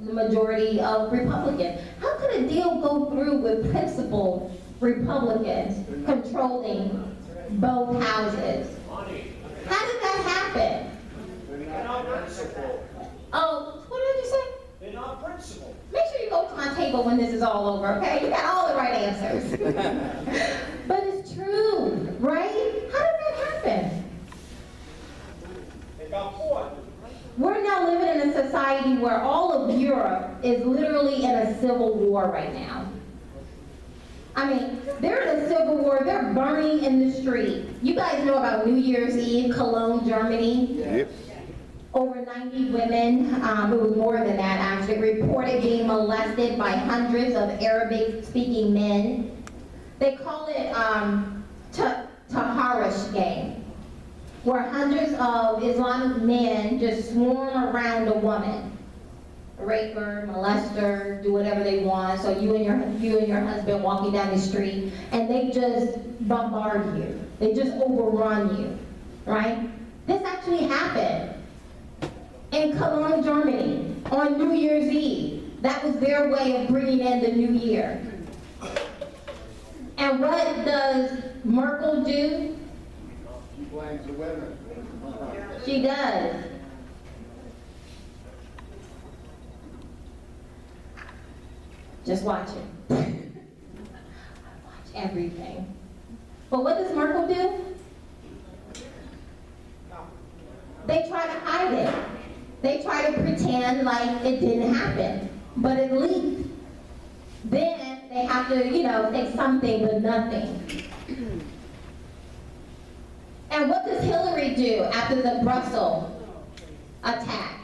majority of Republicans. How could a deal go through with principled Republicans controlling both houses? How did that happen? They're not principled. Oh, what did you say? They're not principled. Make sure you go to my table when this is all over, okay? You got all the right answers. But it's true, right? How did that happen? They got caught. We're now living in a society where all of Europe is literally in a civil war right now. I mean, they're in a civil war. They're burning in the street. You guys know about New Year's Eve, Cologne, Germany? Yep. Over 90 women, it was more than that actually, reported being molested by hundreds of Arabic-speaking men. They call it Taharish gang, where hundreds of Islamic men just swarm around a woman, rape her, molest her, do whatever they want. So you and your husband walking down the street, and they just bombard you. They just overrun you, right? This actually happened in Cologne, Germany, on New Year's Eve. That was their way of bringing in the new year. And what does Merkel do? She blames the women. She does. Just watch it. Watch everything. But what does Merkel do? They try to hide it. They try to pretend like it didn't happen, but it leaked. Then they have to, say something but nothing. And what does Hillary do after the Brussels attack?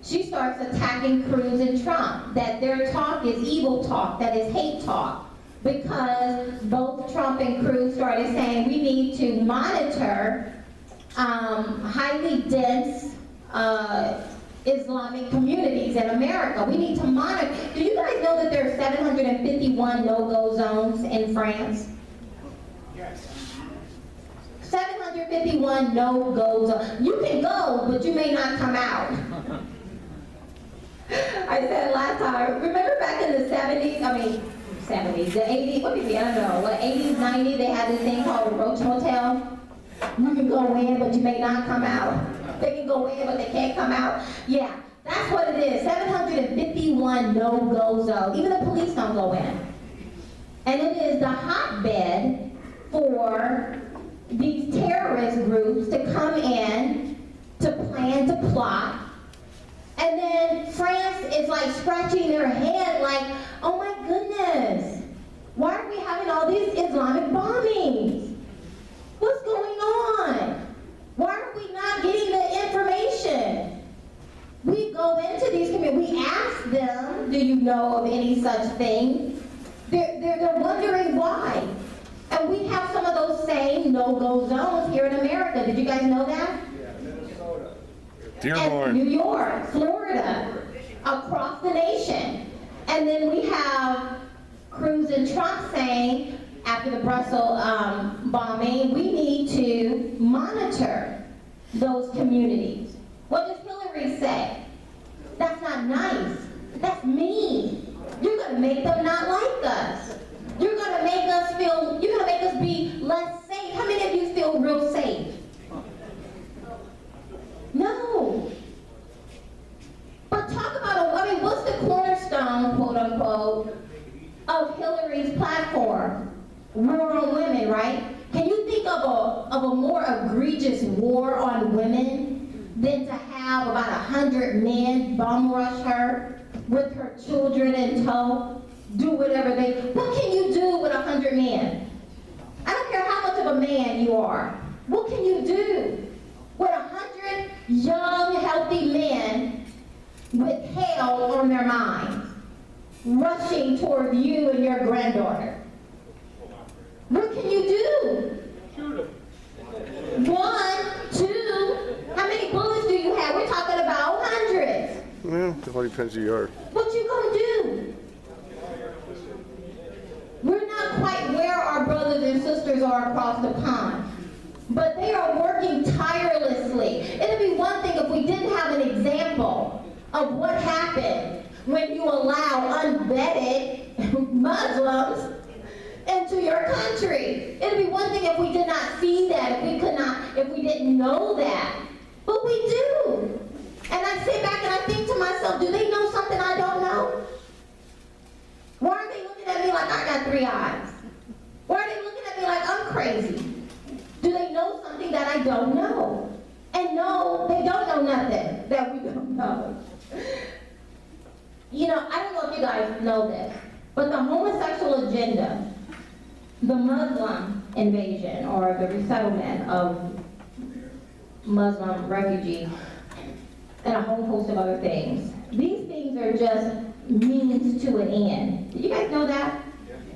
She starts attacking Cruz and Trump, that their talk is evil talk, that is hate talk, because both Trump and Cruz started saying we need to monitor highly dense Islamic communities in America. We need to monitor. Do you guys know that there are 751 no-go zones in France? Yes. 751 no-go zones. You can go, but you may not come out. I said last time, remember back in the 70s, the 80s, what did we, I don't know, what, 80s, 90s, they had this thing called the Roach Motel? You can go in, but you may not come out. They can go in, but they can't come out. Yeah, that's what it is. 751 no-go zones. Even the police don't go in. And it is the hotbed for these terrorist groups to come in, to plan, to plot. And then France is like scratching their head like, oh my goodness, why are we having all these Islamic bombings? What's going on? Why are we not getting the information? We go into these communities, we ask them, do you know of any such thing? They're wondering why. And we have some of those same no-go zones here in America. Did you guys know that? Yeah, Minnesota. And New York, Florida, across the nation. And then we have Cruz and Trump saying, after the Brussels bombing, we need to monitor those communities. What does Hillary say? That's not nice. That's mean. You're going to make them not like us. You're going to make us be less safe. How many of you feel real safe? No. But talk about, what's the cornerstone, quote unquote, of Hillary's platform? War on women, right? Can you think of a more egregious war on women than to have about 100 men bum rush her with her children in tow, do whatever what can you do with 100 men? I don't care how much of a man you are. What can you do with 100 young, healthy men with hell on their minds, rushing toward you and your granddaughter? What can you do? One, two, how many bullets do you have? We're talking about hundreds. Yeah, it all depends who you are. What you gonna do? We're not quite where our brothers and sisters are across the pond, but they are working tirelessly. It'd be one thing if we didn't have an example of what happened when you allow unvetted Muslims into your country. It'd be one thing if we did not see that, if we didn't know that. But we do. And I sit back and I think to myself, do they know something I don't know? Why are they looking at me like I got 3 eyes? Why are they looking at me like I'm crazy? Do they know something that I don't know? And no, they don't know nothing that we don't know. You know, I don't know if you guys know this, but the homosexual agenda, the Muslim invasion or the resettlement of Muslim refugees, and a whole host of other things. These things are just means to an end. Did you guys know that?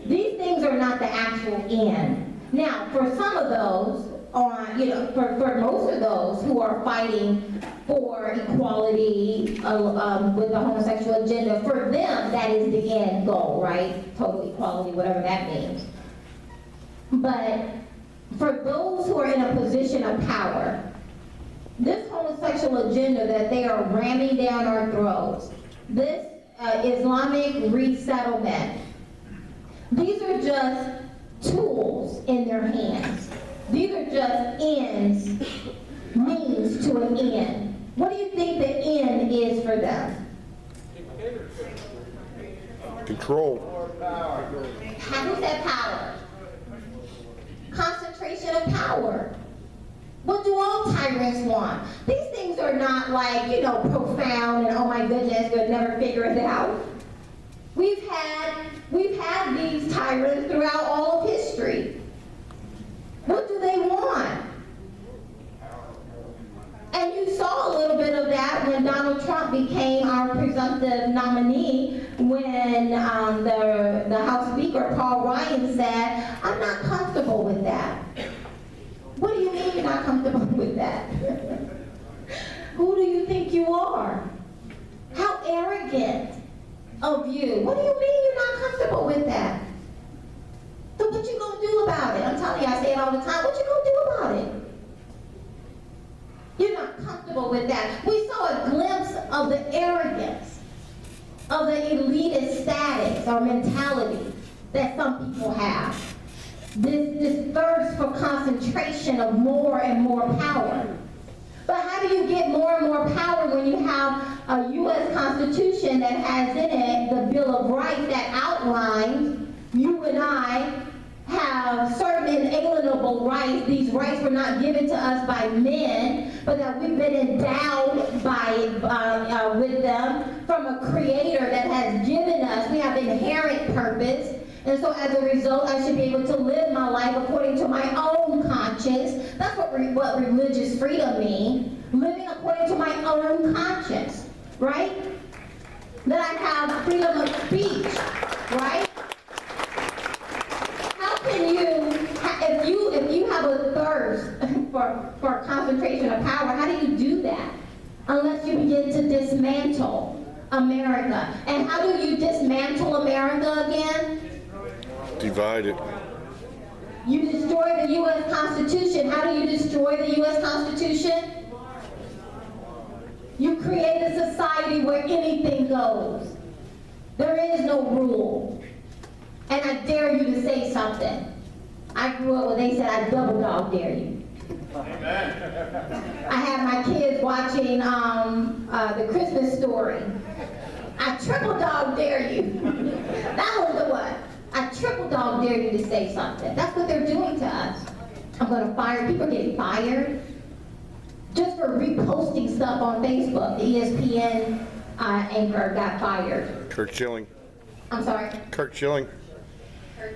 These things are not the actual end. Now, for some of those, for most of those who are fighting for equality with the homosexual agenda, for them, that is the end goal, right? Total equality, whatever that means. But for those who are in a position of power, this homosexual agenda that they are ramming down our throats, this Islamic resettlement, these are just tools in their hands. These are just ends, means to an end. What do you think the end is for them? Control. Who said power? Concentration of power. What do all tyrants want? These things are not like, profound and oh my goodness, we'll never figure it out. We've had these tyrants throughout all of history. What do they want? And you saw a little bit of that when Donald Trump became our presumptive nominee when the House Speaker, Paul Ryan, said, I'm not comfortable with that. What do you mean you're not comfortable with that? Who do you think you are? How arrogant of you. What do you mean you're not comfortable with that? So what you gonna do about it? I'm telling you, I say it all the time. What you gonna do about it? You're not comfortable with that. We saw a glimpse of the arrogance, of the elitist status or mentality that some people have. This thirst for concentration of more and more power. But how do you get more and more power when you have a U.S. Constitution that has in it the Bill of Rights that outlines you and I have certain inalienable rights. These rights were not given to us by men, but that we've been endowed with them from a creator that has given us. We have inherent purpose. And so as a result, I should be able to live my life according to my own conscience. That's what religious freedom means. Living according to my own conscience, right? That I have freedom of speech, right? How can if you have a thirst for concentration of power, how do you do that? Unless you begin to dismantle America. And how do you dismantle America again? Divide it. You destroy the U.S. Constitution. How do you destroy the U.S. Constitution? You create a society where anything goes. There is no rule. And I dare you to say something. I grew up where they said I double dog dare you. I have my kids watching the Christmas Story. I triple dog dare you. That was the one. I triple dog dare you to say something. That's what they're doing to us. I'm going to fire. People getting fired. just for reposting stuff on Facebook. The ESPN anchor got fired. Kurt Schilling. I'm sorry? Kurt Schilling.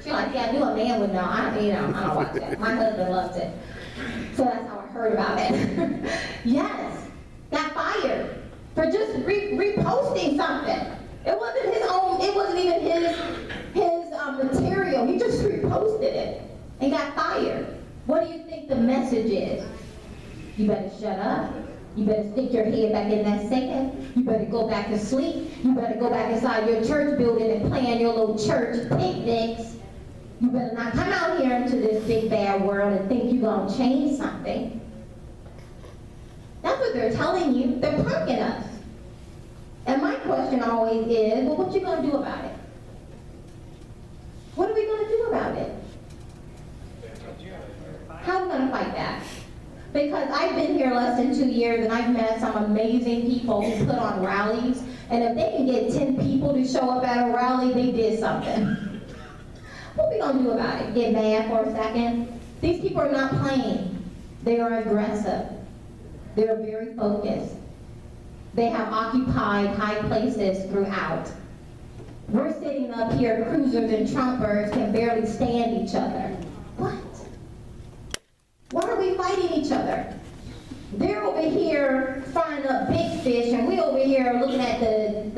Yeah, I knew a man would know. I don't watch it. My husband loves it. So that's how I heard about it. Yes, got fired for just reposting something. It wasn't his own, it wasn't even his material. He just reposted it and got fired. What do you think the message is? You better shut up. You better stick your head back in that sand. You better go back to sleep. You better go back inside your church building and plan your little church picnics. You better not come out here into this big bad world and think you're going to change something. That's what they're telling you. They're punking us. And my question always is, well, what you going to do about it? What are we going to do about it? How are we going to fight back? Because I've been here less than 2 years and I've met some amazing people who put on rallies. And if they can get 10 people to show up at a rally, they did something. What are we going to do about it? Get mad for a second? These people are not playing. They are aggressive. They're very focused. They have occupied high places throughout. We're sitting up here, cruisers and Trumpers can barely stand each other. What? Why are we fighting each other? They're over here frying up big fish, and we over here looking at the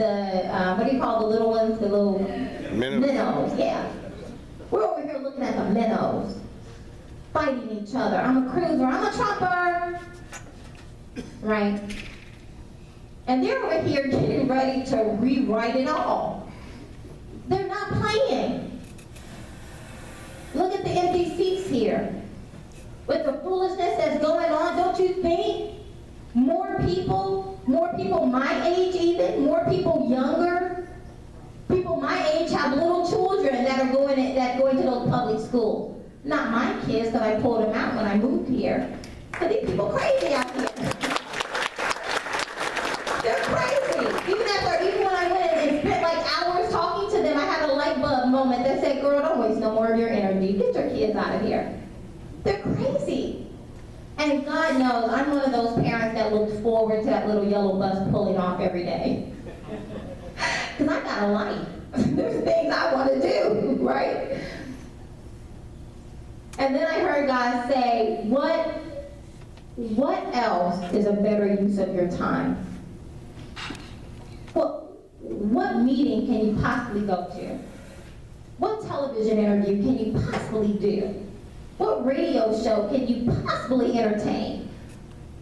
what do you call the little ones? The little minnows, yeah. We're over here looking at the minnows, fighting each other. I'm a cruiser, I'm a Trumper, right? And they're over here getting ready to rewrite it all. They're not playing. Look at the empty seats here. With the foolishness that's going on, don't you think more people my age even, more people younger, people my age have little children that are going to those public schools. Not my kids, because I pulled them out when I moved here. But these people crazy out here. They're crazy. Even when I went and spent like hours talking to them, I had a light bulb moment that said, girl, don't waste no more of your energy. Get your kids out of here. They're crazy. And God knows I'm one of those parents that looks forward to that little yellow bus pulling off every day. Because I got a life. There's things I want to do, right? And then I heard God say, what else is a better use of your time? What meeting can you possibly go to? What television interview can you possibly do? What radio show can you possibly entertain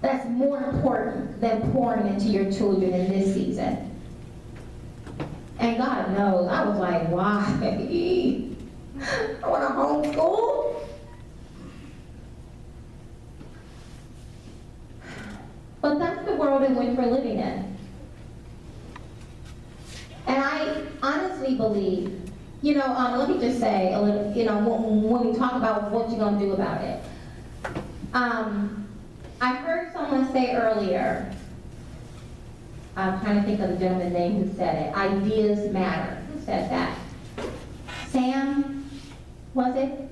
that's more important than pouring into your children in this season? And God knows, I was like, why? I want to homeschool? But that's the world in which we're living in. And I honestly believe, let me just say a little, when we talk about what you're going to do about it. I heard someone say earlier, I'm trying to think of the gentleman's name who said it, ideas matter. Who said that? Sam, was it?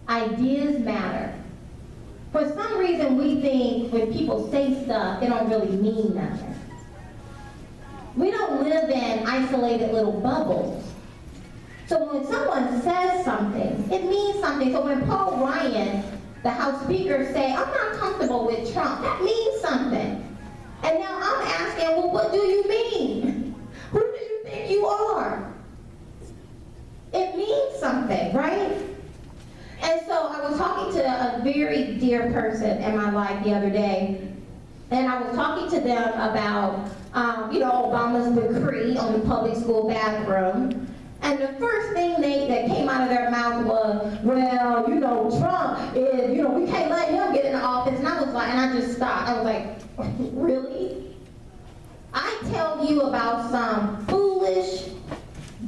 Ideas matter. For some reason, we think when people say stuff, it don't really mean nothing. We don't live in isolated little bubbles. So when someone says something, it means something. So when Paul Ryan, the House Speaker, say, I'm not comfortable with Trump, that means something. And now I'm asking, well, what do you mean? Who do you think you are? It means something, right? And so I was talking to a very dear person in my life the other day, and I was talking to them about, Obama's decree on the public school bathroom. And the first thing that came out of their mouth was, well, Trump is, we can't let him get in the office. And I was like, and I just stopped. I was like, really? I tell you about some foolish,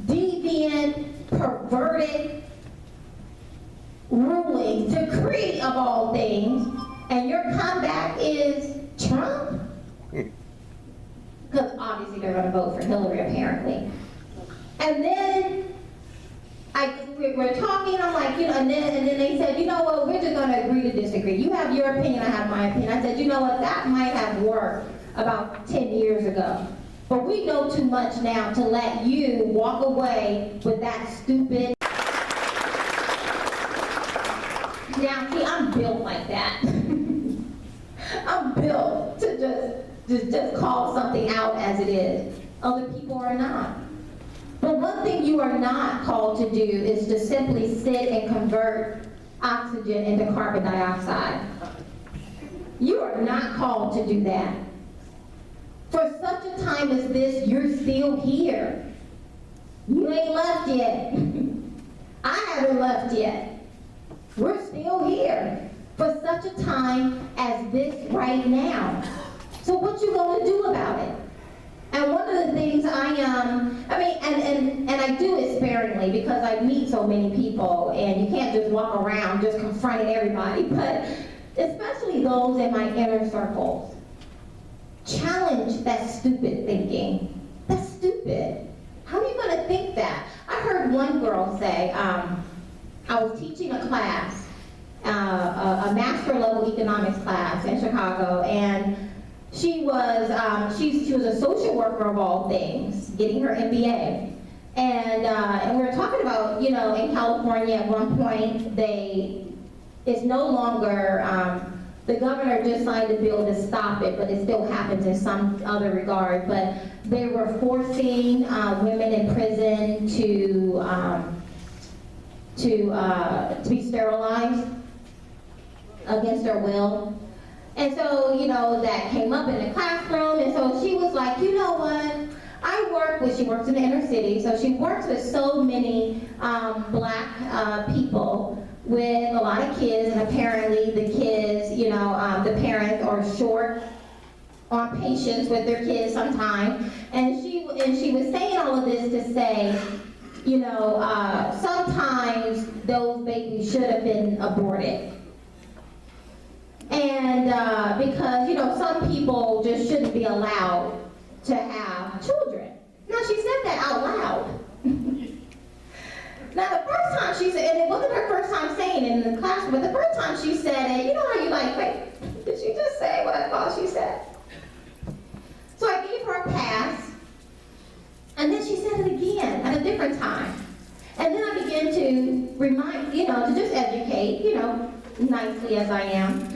deviant, perverted ruling, decree of all things, and your comeback is Trump? Because obviously they're going to vote for Hillary, apparently. And then we're talking, I'm like, and then they said, you know what, we're just gonna agree to disagree. You have your opinion, I have my opinion. I said, you know what, that might have worked about 10 years ago. But we know too much now to let you walk away with that stupid. Now, see, I'm built like that. I'm built to just call something out as it is. Other people are not. But one thing you are not called to do is to simply sit and convert oxygen into carbon dioxide. You are not called to do that. For such a time as this, you're still here. You ain't left yet. I haven't left yet. We're still here for such a time as this right now. So what you gonna do about it? And one of the things and I do it sparingly because I meet so many people and you can't just walk around just confronting everybody, but especially those in my inner circles. Challenge that stupid thinking. That's stupid. How are you going to think that? I heard one girl say, I was teaching a class, a master level economics class in Chicago, and she was a social worker of all things, getting her MBA. And we were talking about, in California at one point, it's no longer, the governor just signed a bill to stop it, but it still happens in some other regard. But they were forcing women in prison to be sterilized against their will. And so, that came up in the classroom, and so she was like, you know what? She works in the inner city, so she works with so many black people with a lot of kids, and apparently the kids, the parents are short on patience with their kids sometimes. And she was saying all of this to say, sometimes those babies should have been aborted. And because, some people just shouldn't be allowed to have children. Now, she said that out loud. Now, the first time she said, and it wasn't her first time saying it in the classroom, but the first time she said it, you know how you like, wait, did she just say what I thought she said? So I gave her a pass, and then she said it again at a different time. And then I began to remind, to just educate, nicely as I am.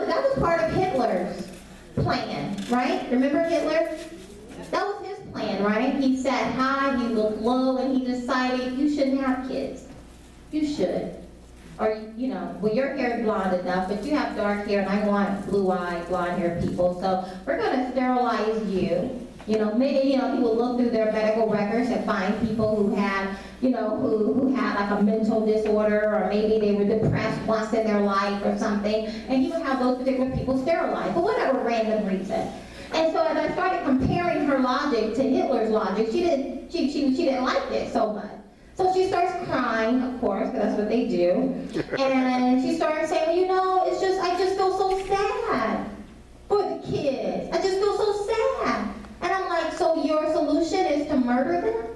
That was part of Hitler's plan, right? Remember Hitler? That was his plan, right? He sat high, he looked low, and he decided you shouldn't have kids. You should. Or, your hair is blonde enough, but you have dark hair, and I want blue-eyed, blonde-haired people, so we're going to sterilize you. Maybe, people look through their medical records and find people who had, who had like a mental disorder, or maybe they were depressed once in their life or something, and he would have those particular people sterilized for whatever random reason. And so as I started comparing her logic to Hitler's logic, she didn't like it so much. So she starts crying, of course, because that's what they do. And she started saying, I just feel so sad for the kids. I just feel so sad. And I'm like, so your solution is to murder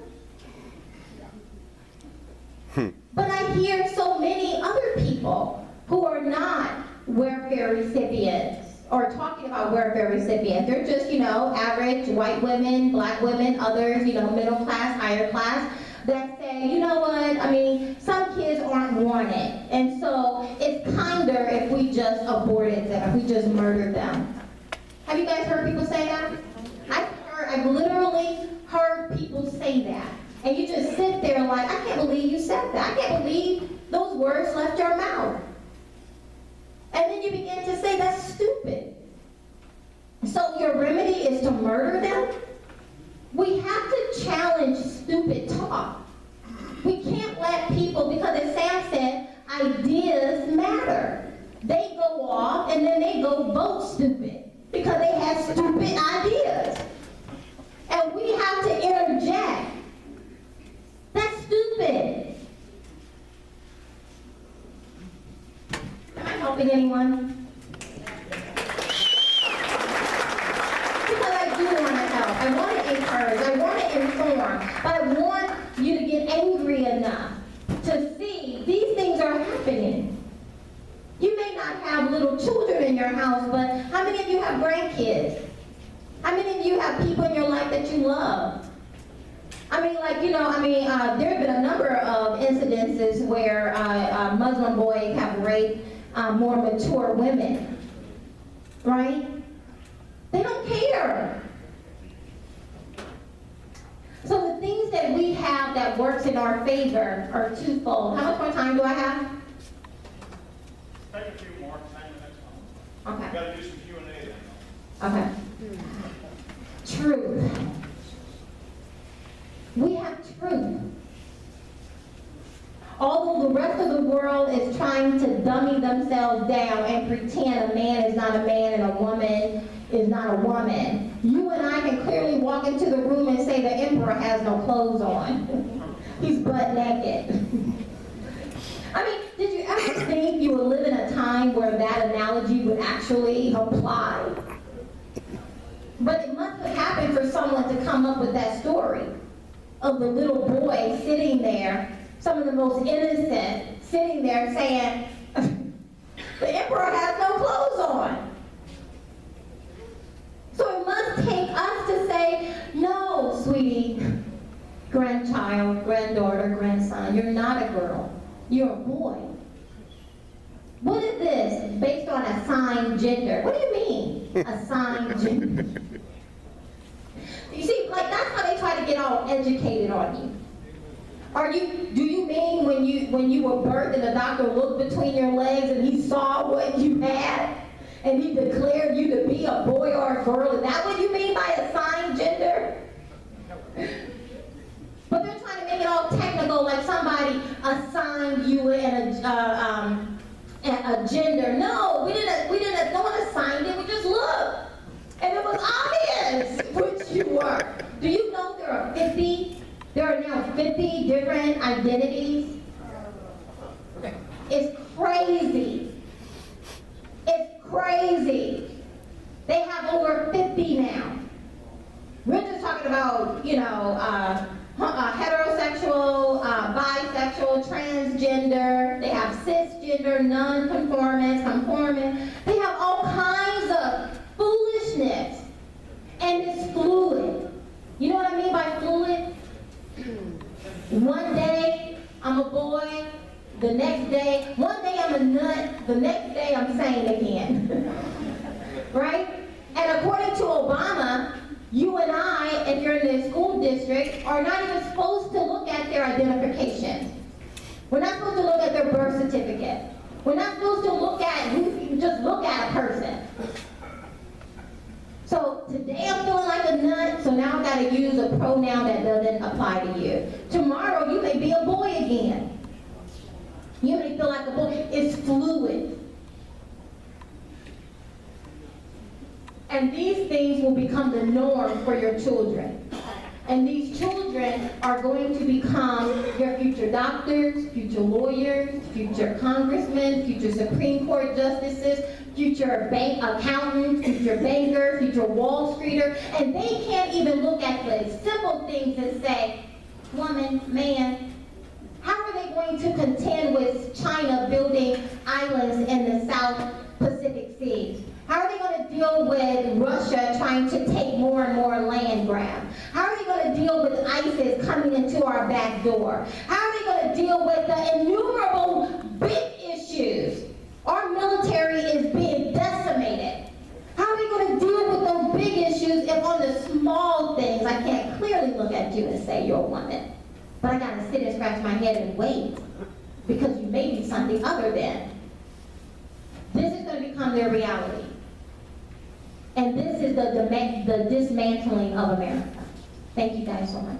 them? But I hear so many other people who are not welfare recipients or talking about welfare recipients. They're just, average white women, black women, others, middle class, higher class, that say, you know what, some kids aren't wanted. And so it's kinder if we just aborted them, if we just murdered them. Have you guys heard people say that? I've literally heard people say that. And you just sit there like, I can't believe you said that. I can't believe those words left your mouth. And then you begin to say, that's stupid. So your remedy is to murder them? We have to challenge stupid talk. We can't let people, because as Sam said, ideas matter. They go off and then they go vote stupid because they have stupid ideas. And we have to interject. That's stupid. Am I helping anyone? Because I do want to help. I want to encourage. I want to inform. But I want you to get angry enough to see these things are happening. You may not have little children in your house, but how many of you have grandkids? How many of you have people in your life that you love? I mean, like, you know, there have been a number of incidences where Muslim boys have raped more mature women, right? They don't care. So the things that we have that works in our favor are twofold. How much more time do I have? Take a few more, 10 minutes. Okay. We've got to do some Q&A then. Okay. Truth. We have truth. Although the rest of the world is trying to dummy themselves down and pretend a man is not a man and a woman is not a woman, you and I can clearly walk into the room and say the emperor has no clothes on. He's butt naked. I mean, did you ever think you would live in a time where that analogy would actually apply? But it must have happened for someone to come up with that story of the little boy sitting there, some of the most innocent, sitting there saying, the emperor has no clothes on. So it must take us to say, no, sweetie, grandchild, granddaughter, grandson, you're not a girl, you're a boy. What is this based on assigned gender? What do you mean, assigned gender? You see, like that's how they try to get all educated on you. Do you mean when you were birthed and the doctor looked between your legs and he saw what you had and he declared you to be a boy or a girl? Is that what you mean by assigned gender? But they're trying to make it all technical, like somebody assigned you a gender. No, we didn't, no one assigned it, we just looked. And it was obvious which you were. Do you know there are now 50 different identities? It's crazy. It's crazy. They have over 50 now. We're just talking about, heterosexual, bisexual, transgender. They have cisgender, non-conformist, conformist. They have all kinds of foolishness. And it's fluid. You know what I mean by fluid? One day I'm a boy, the next day, one day I'm a nut, the next day I'm sane again. Right? And according to Obama, you and I, if you're in the school district, are not even supposed to look at their identification. We're not supposed to look at their birth certificate. We're not supposed to look at, just look at a person. So today I'm feeling like a nut, so now I've got to use a pronoun that doesn't apply to you. Tomorrow you may be a boy again. You may feel like a boy. It's fluid. And these things will become the norm for your children. And these children are going to become your future doctors, future lawyers, future congressmen, future Supreme Court justices, future bank accountants, future bankers, future Wall Streeter, and they can't even look at the simple things and say, woman, man, how are they going to contend with China building islands in the South Pacific Sea? How are they going to deal with Russia trying to take more and more land grab? How are they going to deal with ISIS coming into our back door? How are they going to deal with the innumerable big issues? Our military is being decimated. How are we going to deal with those big issues if on the small things I can't clearly look at you and say you're a woman? But I got to sit and scratch my head and wait because you may be something other than. This is going to become their reality. And this is the dismantling of America. Thank you guys so much.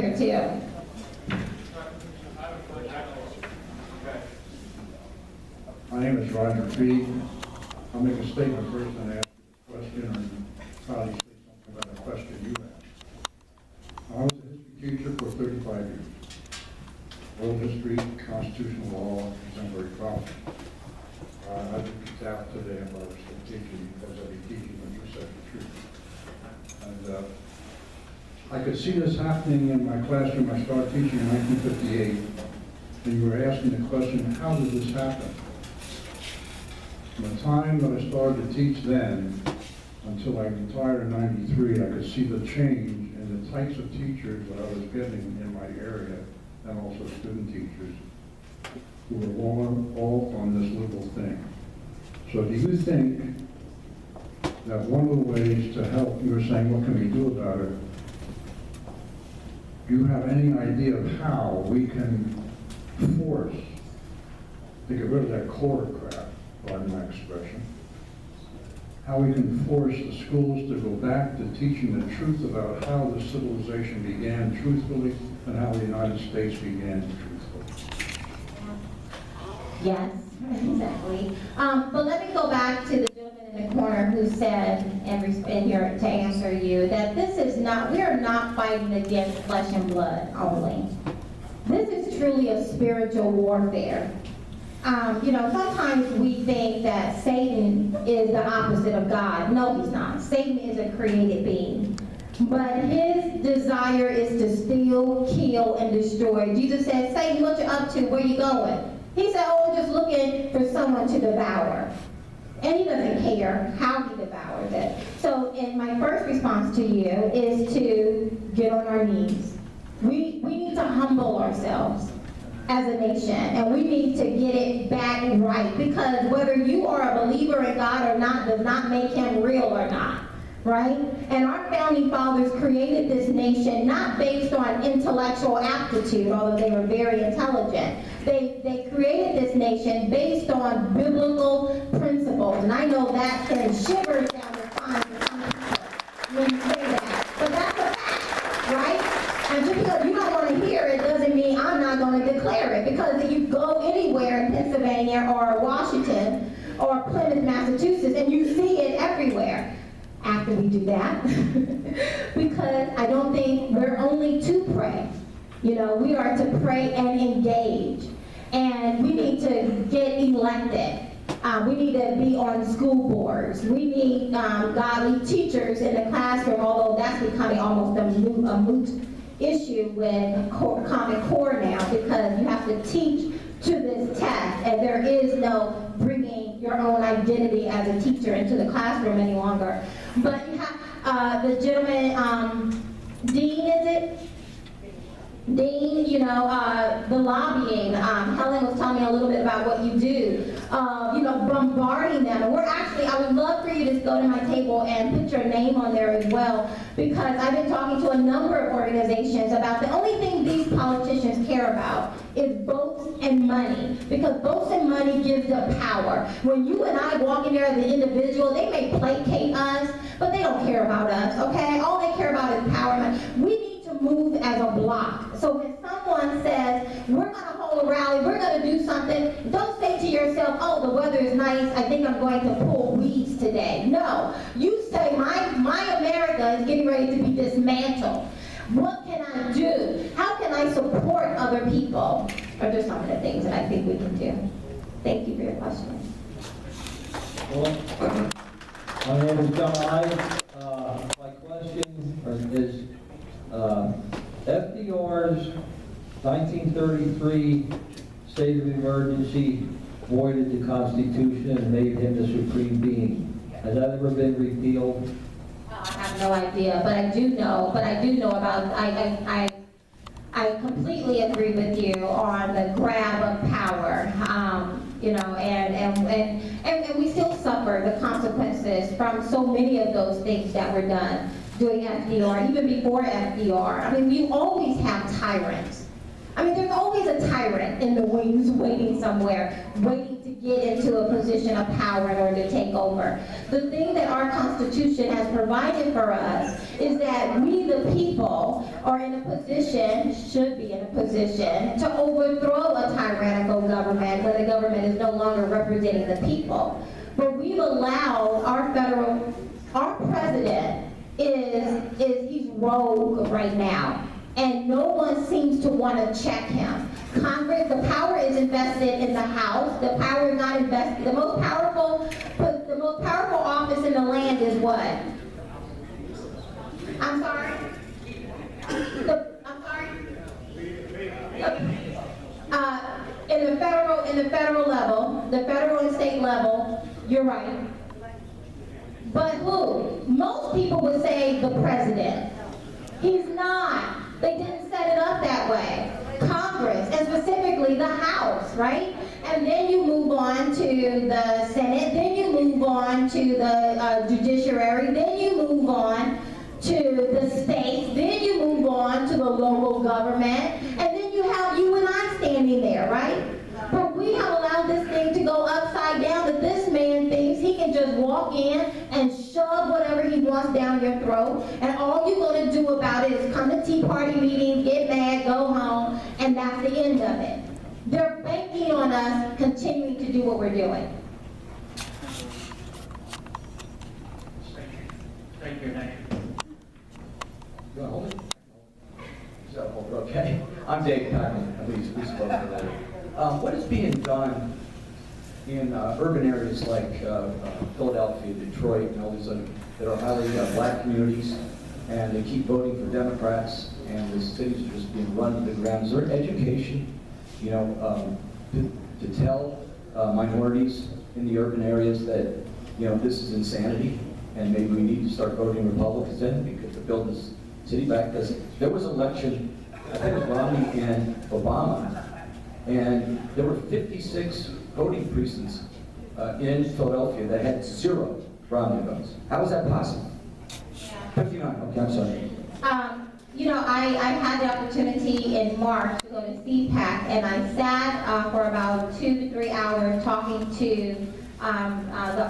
here too. My name is Roger Reed. I'll make a statement first and ask a question, or probably say something about the question you asked. I was a history teacher for 35 years. World history, constitutional law, contemporary prophecy. I'd be out today if I was still teaching, because I'd be teaching when you said the truth. And I could see this happening in my classroom. I started teaching in 1958, and you were asking the question, how did this happen? From the time that I started to teach then until I retired in '93, I could see the change in the types of teachers that I was getting in my area, and also student teachers who were all on this little thing. So do you think that one of the ways to help, you were saying, what can we do about it? Do you have any idea of how we can force to get rid of that quarter crap, pardon my expression, how we can force the schools to go back to teaching the truth about how the civilization began truthfully and how the United States began truthfully? Yes, exactly. But let me go back to the gentleman in the corner who said, and here to answer you, that this is not, we are not fighting against flesh and blood only. This is truly a spiritual warfare. You know, sometimes we think that Satan is the opposite of God. No, he's not. Satan is a created being. But his desire is to steal, kill, and destroy. Jesus said, Satan, what you up to? Where you going? He said, oh, I'm just looking for someone to devour. And he doesn't care how he devours it. So, in my first response to you is to get on our knees. We need to humble ourselves as a nation, and we need to get it back right, because whether you are a believer in God or not does not make him real or not, right? And our founding fathers created this nation not based on intellectual aptitude, although they were very intelligent. They created this nation based on biblical principles, and I know that sends shivers down the spine for some people when you say that, but that's a fact, right? And just because you don't want to hear it doesn't mean I'm not going to declare it. Because if you go anywhere in Pennsylvania or Washington or Plymouth, Massachusetts, and you see it everywhere, after we do that, because I don't think we're only to pray. You know, we are to pray and engage. And we need to get elected. We need to be on school boards. We need godly teachers in the classroom, although that's becoming almost a moot issue with Common Core now, because you have to teach to this test, and there is no bringing your own identity as a teacher into the classroom any longer. But you have the gentleman, Dean, is it? Dean, you know, the lobbying. Helen was telling me a little bit about what you do. You know, bombarding them. And we're actually, I would love for you to go to my table and put your name on there as well, because I've been talking to a number of organizations about the only thing these politicians care about is votes and money, because votes and money gives them power. When you and I walk in there as an individual, they may placate us, but they don't care about us, okay? All they care about is power and money. We need to move as a block. So when someone says, we're going to hold a rally, we're going to do something, don't say to yourself, oh, the weather is nice, I think I'm going to pull weeds today. No, you say, my America is getting ready to be dismantled. What can I do? How can I support other people? Are just some of the things that I think we can do. Thank you for your question. Well, my name is John Ives. My question is, FDR's 1933 state of emergency voided the Constitution and made him the supreme being. Has that ever been repealed? I have no idea, but I do know about, I completely agree with you on the grab of power, you know, and we still suffer the consequences from so many of those things that were done during FDR, even before FDR. I mean, you always have tyrants. I mean, there's always a tyrant in the wings waiting somewhere, waiting to get into a position of power in order to take over. The thing that our Constitution has provided for us is that we, the people, are in a position, should be in a position, to overthrow a tyrannical government when the government is no longer representing the people. But we've allowed our president he's rogue right now, and no one seems to want to check him. Congress, the power is invested in the House. The power is not invested. The most powerful office in the land is what? I'm sorry. In the federal level, the federal and state level, you're right. But who? Most people would say the president. He's not. They didn't set it up that way. Congress, and specifically the House, right? And then you move on to the Senate, then you move on to the judiciary, then you move on to the states, then you move on to the local government, and then you have you and I standing there, right? But we have allowed this thing to go upside down, that this man thinks he can just walk in and shove whatever he wants down your throat, and all you're going to do about it is come to Tea Party meetings, get mad, go home, and that's the end of it. They're banking on us continuing to do what we're doing. Thank you. You want to hold it? Okay. I'm Dave Packman. At least we spoke earlier. What is being done in urban areas like Philadelphia, Detroit, and all these other that are highly black communities, and they keep voting for Democrats, and the cities are just being run to the ground? Is there education, to tell minorities in the urban areas that, this is insanity, and maybe we need to start voting Republicans in because to build this city back? Because there was an election, I think it was Romney and Obama, and there were 56 voting precincts in Philadelphia that had 0 Romney votes. How is that possible? 59, okay, I'm sorry. I had the opportunity in March to go to CPAC, and I sat for about 2 to 3 hours talking to the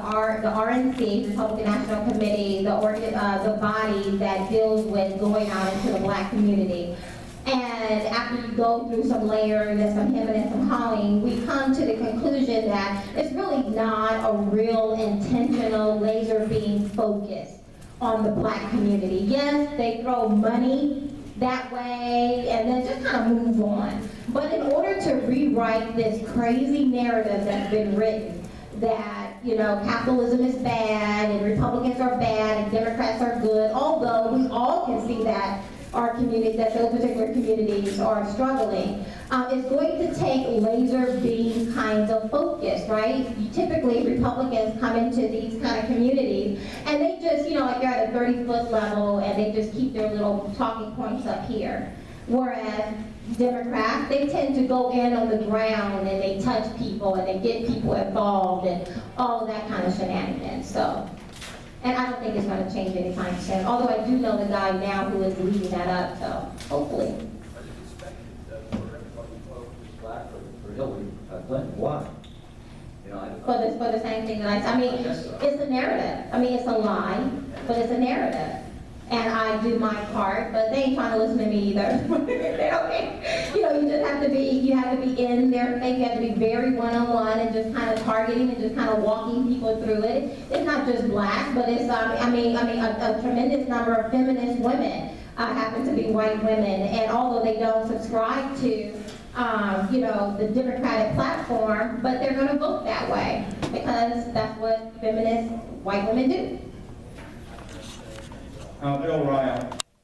RNC, Republican National Committee, the body that deals with going out into the black community. And after you go through some layers and some hemming and some hawing, we come to the conclusion that it's really not a real intentional laser beam focus on the black community. Yes, they throw money that way and then just kind of move on. But in order to rewrite this crazy narrative that's been written, that, capitalism is bad and Republicans are bad and Democrats are good, although we all can see that our community, that those particular communities are struggling, is going to take laser beam kinds of focus, right? Typically, Republicans come into these kind of communities, and they just, like they're at a 30-foot level, and they just keep their little talking points up here. Whereas Democrats, they tend to go in on the ground, and they touch people, and they get people involved, and all of that kind of shenanigans. So. And I don't think it's going to change anytime soon. Although I do know the guy now who is leading that up, so hopefully. For Hillary Clinton, why? For the same thing that it's a narrative. It's a lie, but it's a narrative. And I do my part, but they ain't trying to listen to me either. You have to be in their face. You have to be very one-on-one and just kind of targeting and just kind of walking people through it. It's not just black, but it's a tremendous number of feminist women happen to be white women, and although they don't subscribe to the Democratic platform, but they're going to vote that way because that's what feminist white women do. Bill Ryle,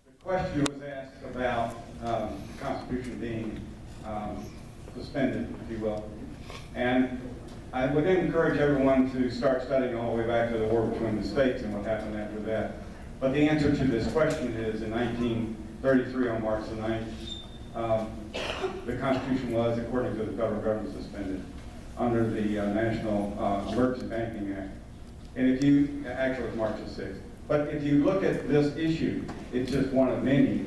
the question was asked about the Constitution being suspended, if you will. And I would encourage everyone to start studying all the way back to the war between the states and what happened after that. But the answer to this question is in 1933 on March the 9th, the Constitution was, according to the federal government, suspended under the National Emergency Banking Act. And if you, actually it's March the 6th. But if you look at this issue, it's just one of many.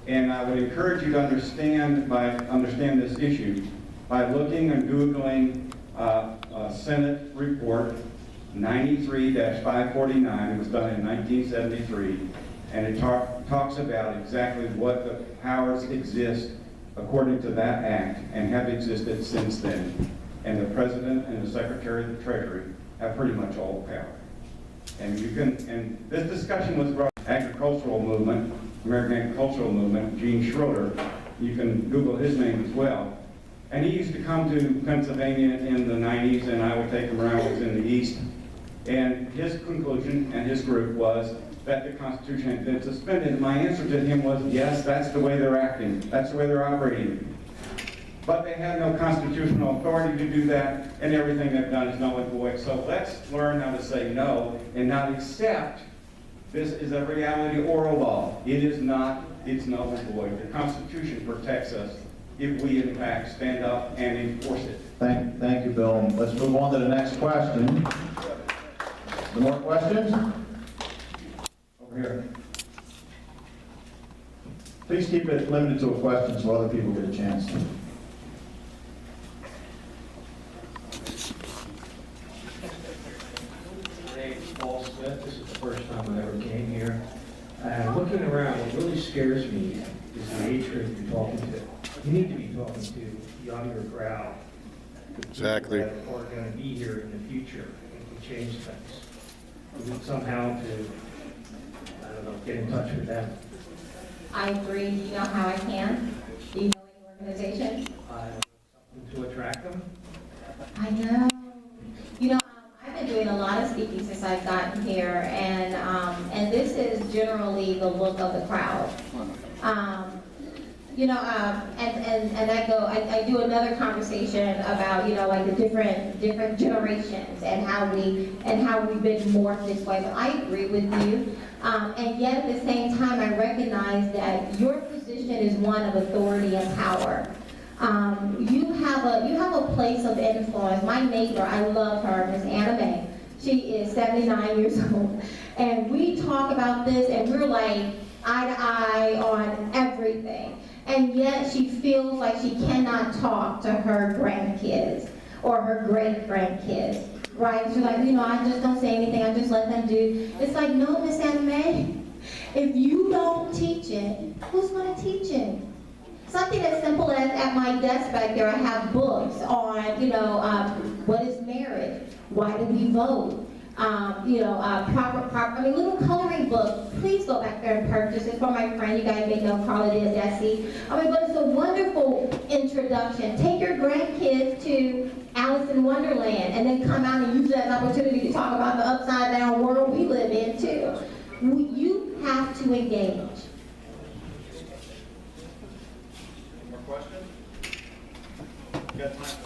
And I would encourage you to understand this issue by looking and Googling Senate report 93-549. It was done in 1973, and it talks about exactly what the powers exist according to that act and have existed since then. And the President and the Secretary of the Treasury have pretty much all the power. And this discussion was brought agricultural movement, American agricultural movement, Gene Schroeder. You can Google his name as well. And he used to come to Pennsylvania in the 90s, and I would take him around. He was in the East. And his conclusion and his group was that the Constitution had been suspended. And my answer to him was, yes, that's the way they're acting. That's the way they're operating. But they have no constitutional authority to do that, and everything they've done is null and void. So let's learn how to say no and not accept this is a reality or a law. It is not. It's null and void. The Constitution protects us if we, in fact, stand up and enforce it. Thank you, Bill. Let's move on to the next question. Any more questions? Over here. Please keep it limited to a question so other people get a chance. My name is Paul Smith. This is the first time I ever came here. Looking around, what really scares me is the age group you're talking to. You need to be talking to the younger crowd. Exactly. That are going to be here in the future and can change things. We need somehow to, I don't know, get in touch with them. I agree. Do you know how I can? Do you know any organization? Something to attract them. I know. You know, I've been doing a lot of speaking since I've gotten here, and this is generally the look of the crowd. You know, and I do another conversation about, you know, like the different generations and how we've been morphed this way. But I agree with you, and yet at the same time, I recognize that your position is one of authority and power. You have a place of influence. My neighbor, I love her, Miss Anna Mae. She is 79 years old, and we talk about this, and we're like eye to eye on everything. And yet she feels like she cannot talk to her grandkids or her great-grandkids, right? She's like, you know, I just don't say anything, I just let them do. It's like, no, Miss Anna Mae, if you don't teach it, who's going to teach it? Something as simple as at my desk back there, I have books on, you know, what is marriage? Why do we vote? Little coloring book. Please go back there and purchase it for my friend. You guys may know Carla Desi. But it's a wonderful introduction. Take your grandkids to Alice in Wonderland and then come out and use that as an opportunity to talk about the upside down world we live in too. You have to engage. More questions? You got time?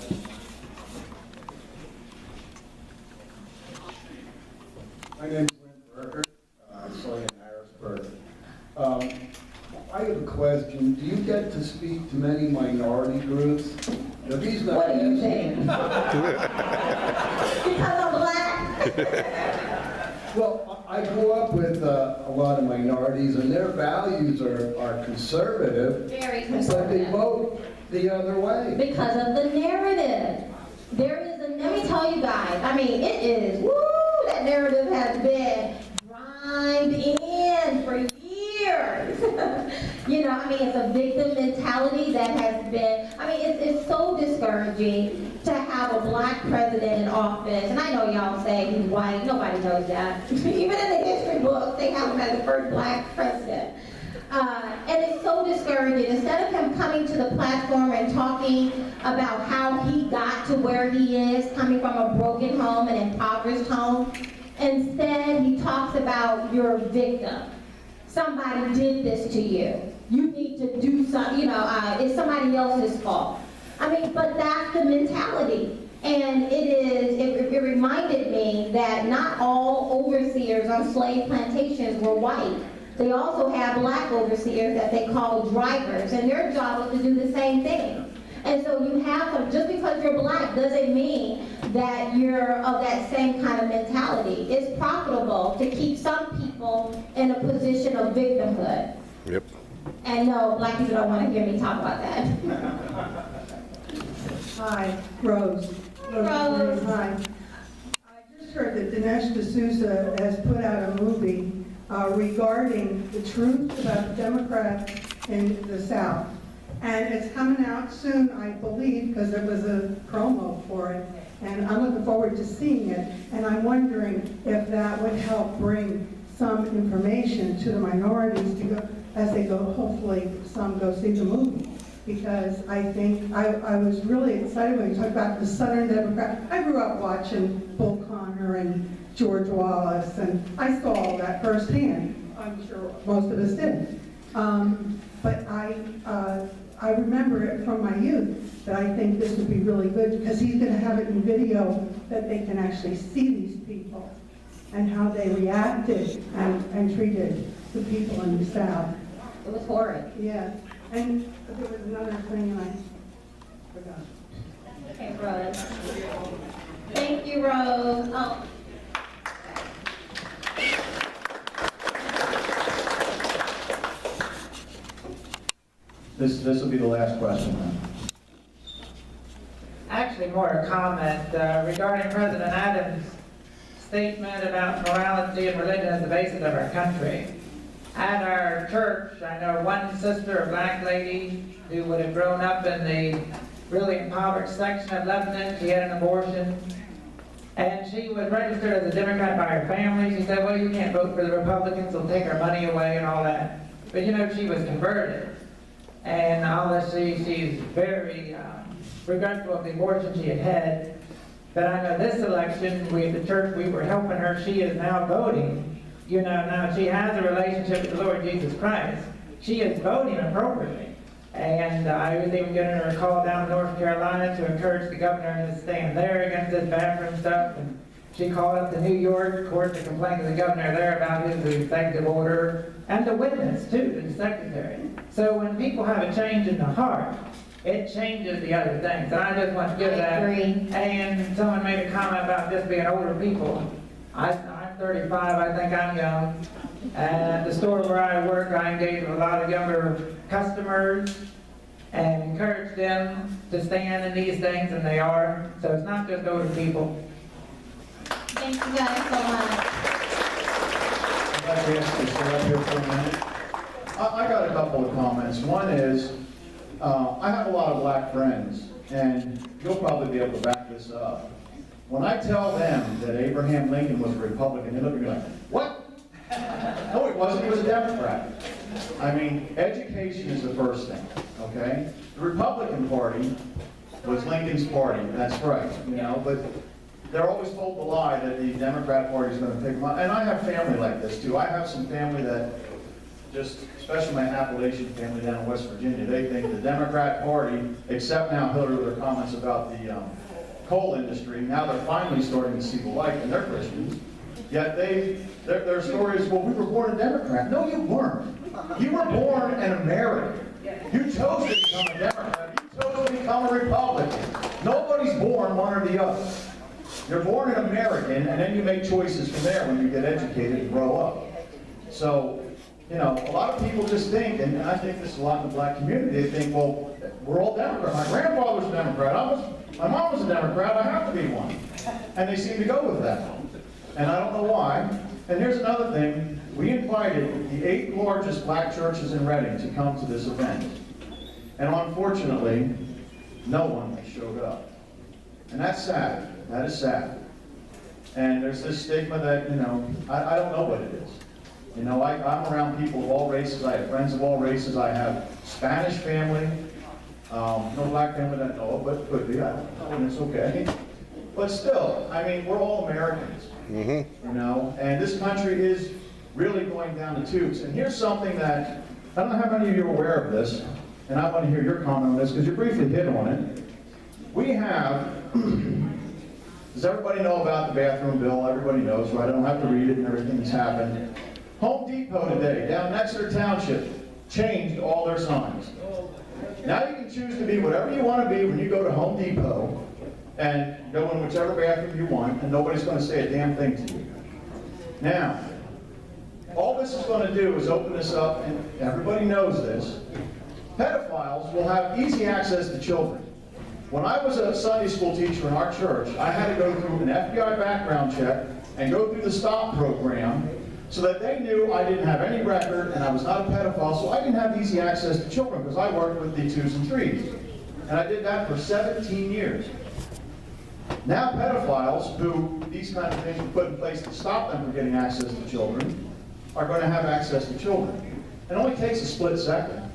My name is Lynn Berks. I saw you in Harrisburg. I have a question. Do you get to speak to many minority groups? The reason What I do you ask- think? Because I'm black? Well, I grew up with a lot of minorities, and their values are conservative. Very But they conservative. vote the other way. Because of the narrative. Let me tell you guys, it is, that narrative has been grind in for years. It's a victim mentality that has been, it's so discouraging to have a black president in office. And I know y'all say he's white, nobody knows that. Even in the history books, they have him as the first black president. And it's so discouraging. Instead of him coming to the platform and talking about how he got to where he is, coming from a broken home, an impoverished home, instead he talks about you're a victim. Somebody did this to you. You need to do something, it's somebody else's fault. But that's the mentality. And it reminded me that not all overseers on slave plantations were white. They also have black overseers that they call drivers, and their job was to do the same thing. And so you have to, just because you're black doesn't mean that you're of that same kind of mentality. It's profitable to keep some people in a position of victimhood. Yep. And no, black people don't want to hear me talk about that. Hi, Rose. Rose. Hi. I just heard that Dinesh D'Souza has put out a movie regarding the truth about the Democrats in the South. And it's coming out soon, I believe, because there was a promo for it. And I'm looking forward to seeing it. And I'm wondering if that would help bring some information to the minorities to go, as they go, hopefully some go see the movie. Because I think, I was really excited when you talked about the Southern Democrat. I grew up watching Bull Connor and George Wallace, and I saw all that firsthand. I'm sure most of us did. But I remember it from my youth, that I think this would be really good, because he's going to have it in video that they can actually see these people and how they reacted and treated the people in the South. It was horrid. Yeah. And there was another thing, and I forgot. Okay, Rose. Thank you, Rose. Oh. This will be the last question then. Actually, more a comment regarding President Adams' statement about morality and religion as the basis of our country. At our church, I know one sister, a black lady, who would have grown up in the really impoverished section of Lebanon. She had an abortion, and she was registered as a Democrat by her family. She said, well, you can't vote for the Republicans, they'll take our money away and all that. But you know, she was converted. And she's very regretful of the abortion she had had. But I know this election, we at the church, we were helping her. She is now voting. You know, now she has a relationship with the Lord Jesus Christ. She is voting appropriately. And I was even getting her a call down in North Carolina to encourage the governor to stand there against this bathroom stuff. And she called up to New York, of course, to complain to the governor there about his executive order, and the witness, too, to the secretary. So when people have a change in the heart, it changes the other things. And I just want to give that. And someone made a comment about this being older people. I'm 35, I think I'm young. And at the store where I work, I engage with a lot of younger customers and encourage them to stand in these things, and they are. So it's not just older people. Thank you guys so much. I'd like to ask you to stay up here for a minute. I got a couple of comments. One is, I have a lot of black friends, and you'll probably be able to back this up. When I tell them that Abraham Lincoln was a Republican, they look at me like, what? No, he wasn't. He was a Democrat. I mean, education is the first thing, okay? The Republican Party was Lincoln's party. That's right, you know, but they're always told the lie that the Democrat Party is going to pick them up. And I have family like this, too. I have some family that just, especially my Appalachian family down in West Virginia, they think the Democrat Party, except now Hillary with her comments about the coal industry, now they're finally starting to see the light, and they're Christians. Yet their story is, well, we were born a Democrat. No, you weren't. You were born an American. You chose to become a Democrat. You chose to become a Republican. Nobody's born one or the other. You're born an American, and then you make choices from there when you get educated and grow up. So, you know, a lot of people just think, and I think this a lot in the black community, they think, well, we're all Democrats. My grandfather was a Democrat. My mom was a Democrat. I have to be one. And they seem to go with that. And I don't know why. And here's another thing. We invited the 8 largest black churches in Reading to come to this event. And unfortunately, no one showed up. And that's sad. That is sad. And there's this stigma that, you know, I don't know what it is. You know, I'm around people of all races. I have friends of all races. I have Spanish family. No black family that I know of, but could be. I don't know, and it's okay. But still, I mean, we're all Americans. You know, and this country is really going down the tubes. And here's something that, I don't know how many of you are aware of this, and I want to hear your comment on this, because you briefly hit on it. We have, does everybody know about the bathroom bill? Everybody knows, right? I don't have to read it and everything that's happened. Home Depot today, down in Exeter Township, changed all their signs. Now you can choose to be whatever you want to be when you go to Home Depot, and go in whichever bathroom you want, and nobody's going to say a damn thing to you. Now, all this is going to do is open this up, and everybody knows this. Pedophiles will have easy access to children. When I was a Sunday school teacher in our church, I had to go through an FBI background check and go through the STOP program so that they knew I didn't have any record and I was not a pedophile, so I didn't have easy access to children because I worked with the 2s and 3s. And I did that for 17 years. Now pedophiles, who these kind of things were put in place to stop them from getting access to children, are going to have access to children. It only takes a split second,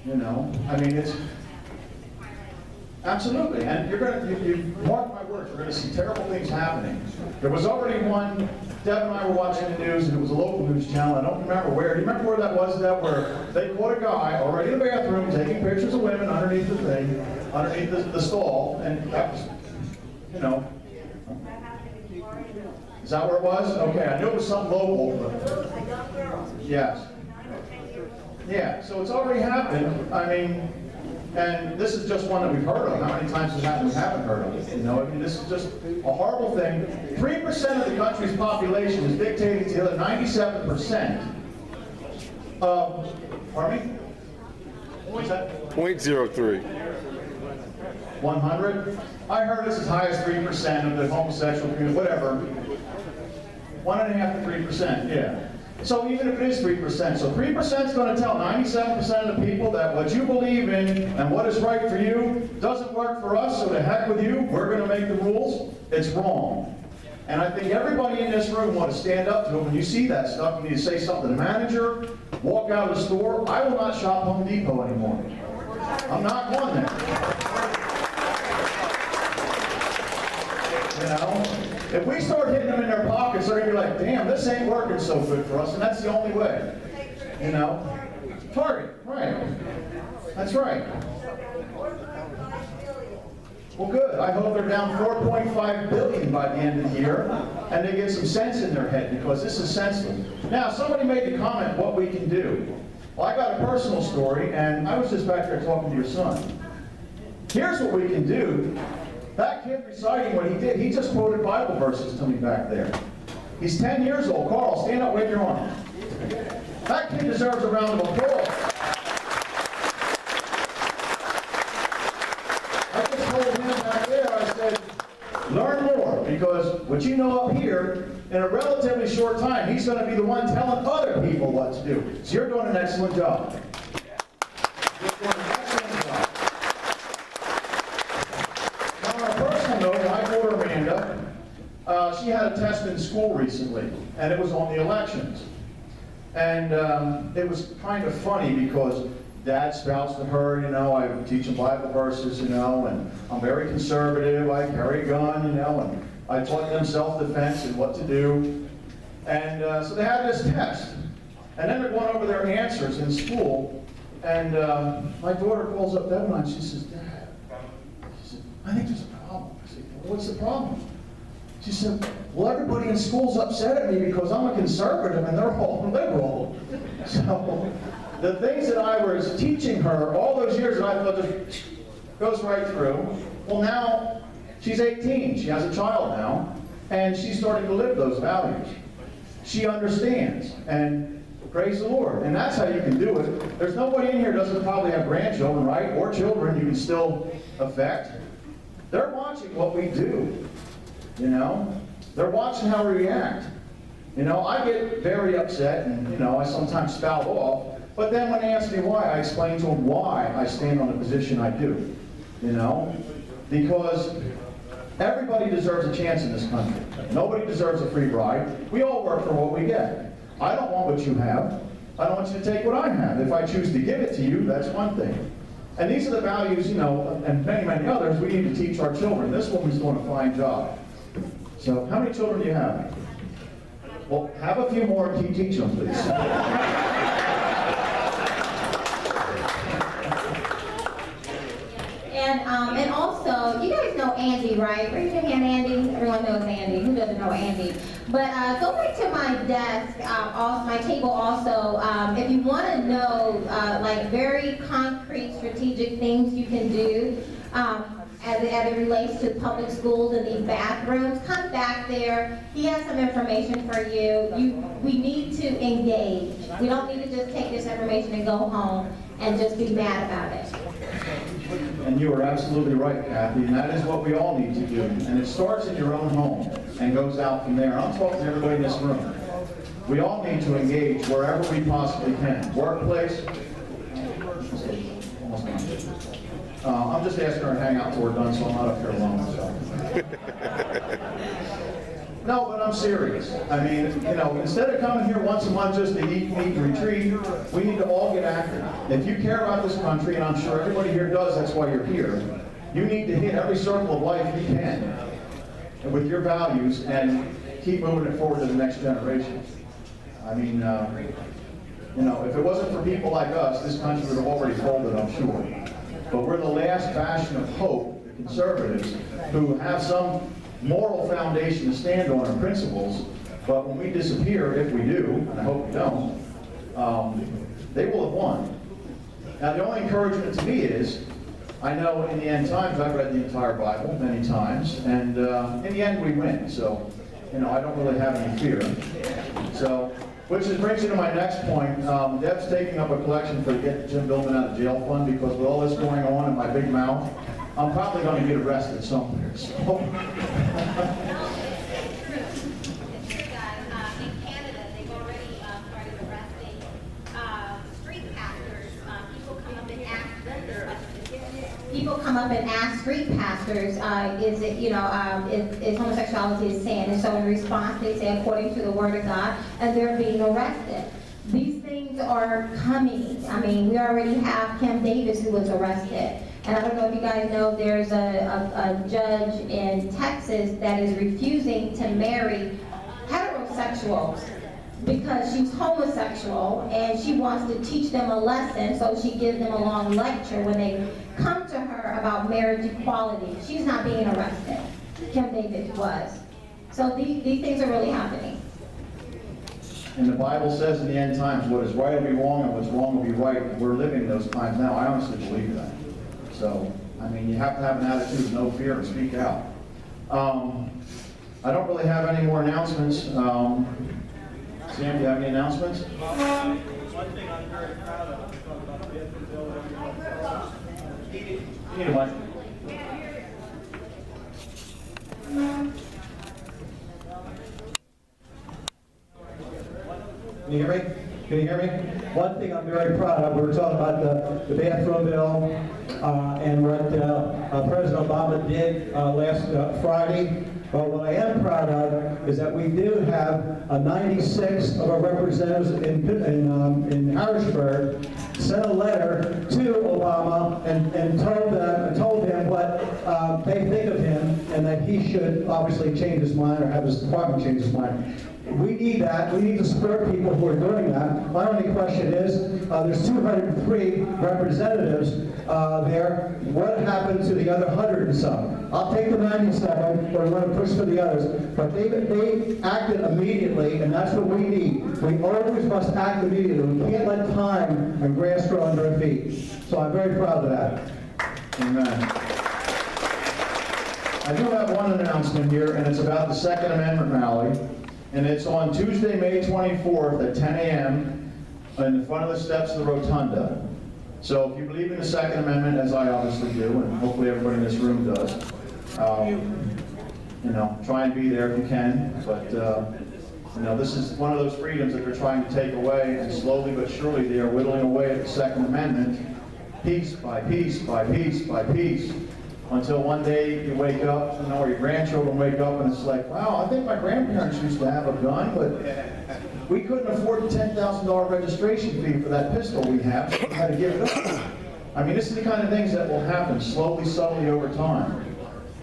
you know. I mean, it's absolutely, and you're going to, you mark my words, we're going to see terrible things happening. There was already one. Deb and I were watching the news, and it was a local news channel. I don't remember where. Do you remember where that was, Deb? Where they caught a guy already in the bathroom taking pictures of women underneath the thing, underneath the stall, and that was, you know. Is that where it was? Okay, I knew it was something local, but yes. Yeah, so it's already happened. I mean, and this is just one that we've heard of. How many times has it happened we haven't heard of it? You know, I mean, this is just a horrible thing. 3% of the country's population is dictating to the other 97% of, pardon me? What's that? 0.03. 100? I heard it's as high as 3% of the homosexual community, whatever. 1.5 to 3%, yeah. So even if it is 3%, so 3% is going to tell 97% of the people that what you believe in and what is right for you doesn't work for us, so to heck with you, we're going to make the rules. It's wrong. And I think everybody in this room want to stand up to it. When you see that stuff, you need to say something to the manager, walk out of the store. I will not shop Home Depot anymore. I'm not going there. You know? If we start hitting them in their pockets, they're going to be like, damn, this ain't working so good for us, and that's the only way. You know? Target, right. That's right. Well, good. I hope they're down $4.5 billion by the end of the year, and they get some sense in their head, because this is senseless. Now, somebody made the comment what we can do. Well, I got a personal story, and I was just back there talking to your son. Here's what we can do. That kid reciting what he did, he just quoted Bible verses to me back there. He's 10 years old. Carl, stand up, wave your arm. That kid deserves a round of applause. I just told him back there, I said, learn more, because what you know up here, in a relatively short time, he's going to be the one telling other people what to do. So you're doing an excellent job. You're doing an excellent job. My daughter Amanda, she had a test in school recently, and it was on the elections. And it was kind of funny because Dad spouts to her, you know, I teach them Bible verses, you know, and I'm very conservative, I carry a gun, you know, and I taught them self-defense and what to do. And so they had this test. And then they're going over their answers in school, and my daughter calls up Dad and she says, Dad, she said, I think there's a problem. What's the problem? She said, well, everybody in school's upset at me because I'm a conservative and they're all liberal. So the things that I was teaching her all those years that I thought just goes right through, well, now she's 18. She has a child now, and she's starting to live those values. She understands, and praise the Lord. And that's how you can do it. There's nobody in here who doesn't probably have grandchildren, right? Or children you can still affect. They're watching what we do, you know? They're watching how we react. You know, I get very upset and, you know, I sometimes spout off, but then when they ask me why, I explain to them why I stand on the position I do, you know? Because everybody deserves a chance in this country. Nobody deserves a free ride. We all work for what we get. I don't want what you have. I don't want you to take what I have. If I choose to give it to you, that's one thing. And these are the values, you know, and many, many others we need to teach our children. This woman's doing a fine job. So, how many children do you have? Well, have a few more and teach them, please. And also, you guys know Andy, right? Raise your hand, Andy. Everyone knows Andy. Who doesn't know Andy? But go back to my desk, my table also. If you want to know, like very concrete strategic things you can do as it relates to public schools and these bathrooms, come back there. He has some information for you. We need to engage. We don't need to just take this information and go home and just be mad about it. and you are absolutely right, Kathy, and that is what we all need to do. And it starts in your own home and goes out from there. And I'm talking to everybody in this room. We all need to engage wherever we possibly can. Workplace. I'm just asking her to hang out till we're done, so I'm not up here alone. No, but I'm serious. I mean, you know, instead of coming here once a month just to eat, meet, and retreat, we need to all get active. If you care about this country, and I'm sure everybody here does, that's why you're here, you need to hit every circle of life you can with your values and keep moving it forward to the next generation. I mean, you know, if it wasn't for people like us, this country would have already folded, I'm sure. But we're the last bastion of hope, the conservatives, who have some moral foundation to stand on and principles, but when we disappear, if we do, and I hope we don't, they will have won. Now, the only encouragement to me is, I know in the end times, I've read the entire Bible many times, and in the end we win, so, you know, I don't really have any fear. So, which brings me to my next point. Deb's taking up a collection for the Get Jim Billman Out of Jail Fund, because with all this going on in my big mouth, I'm probably going to get arrested somewhere. So. People come up and ask street pastors, is it, you know, is homosexuality a sin? And so in response, they say, according to the Word of God, and they're being arrested. These things are coming. I mean, we already have Kim Davis, who was arrested. And I don't know if you guys know, there's a judge in Texas that is refusing to marry heterosexuals because she's homosexual and she wants to teach them a lesson, so she gives them a long lecture when they come to her about marriage equality. She's not being arrested. Kim Davis was. So these things are really happening. And the Bible says in the end times, what is right will be wrong and what's wrong will be right. We're living those times now. I honestly believe that. So, I mean, you have to have an attitude of no fear and speak out. I don't really have any more announcements. Sam, do you have any announcements? One thing I'm very proud of, we talk about the Bedford bill, You need a mic. Can you hear me? Can you hear me? One thing I'm very proud of, we were talking about the bathroom bill and what President Obama did last Friday. But what I am proud of is that we do have 96 of our representatives in Harrisburg sent a letter to Obama and told him what they think of him, and that he should obviously change his mind or have his department change his mind. We need that. We need to support people who are doing that. My only question is, there's 203 representatives there. What happened to the other 100 and some? I'll take the 97, but we want to push for the others. But they acted immediately, and that's what we need. We always must act immediately. We can't let time and grass grow under our feet. So I'm very proud of that. Amen. I do have one announcement here, and it's about the Second Amendment rally. And it's on Tuesday, May 24th at 10 a.m. in front of the steps of the Rotunda. So if you believe in the Second Amendment, as I obviously do, and hopefully everybody in this room does, you know, try and be there if you can. But, you know, this is one of those freedoms that they're trying to take away, and slowly but surely they are whittling away at the Second Amendment, piece by piece by piece by piece. Until one day you wake up, you know, or your grandchildren wake up and it's like, wow, I think my grandparents used to have a gun, but we couldn't afford the $10,000 registration fee for that pistol we have, so we had to give it up. I mean, this is the kind of things that will happen slowly, subtly over time.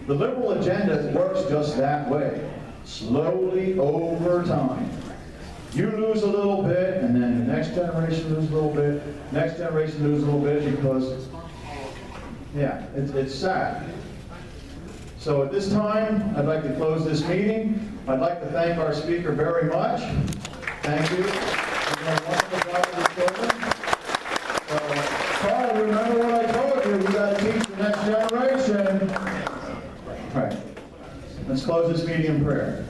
The liberal agenda works just that way, slowly over time. You lose a little bit, and then the next generation loses a little bit, next generation loses a little bit, because yeah, it's sad. So at this time, I'd like to close this meeting. I'd like to thank our speaker very much. Thank you. Carl, remember what I told you. We got to teach the next generation. All right. Let's close this meeting in prayer.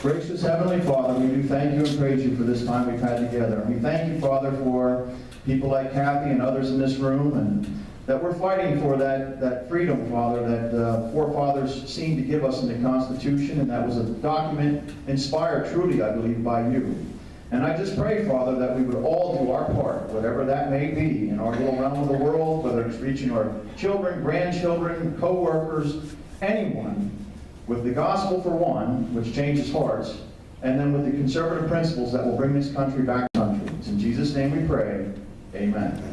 Gracious Heavenly Father, we do thank you and praise you for this time we've had together. And we thank you, Father, for people like Kathy and others in this room, and that we're fighting for that freedom, Father, that the forefathers seemed to give us in the Constitution, and that was a document inspired truly, I believe, by you. And I just pray, Father, that we would all do our part, whatever that may be, in our little realm of the world, whether it's reaching our children, grandchildren, co-workers, anyone, with the gospel for one, which changes hearts, and then with the conservative principles that will bring this country back to country. It's in Jesus' name we pray. Amen.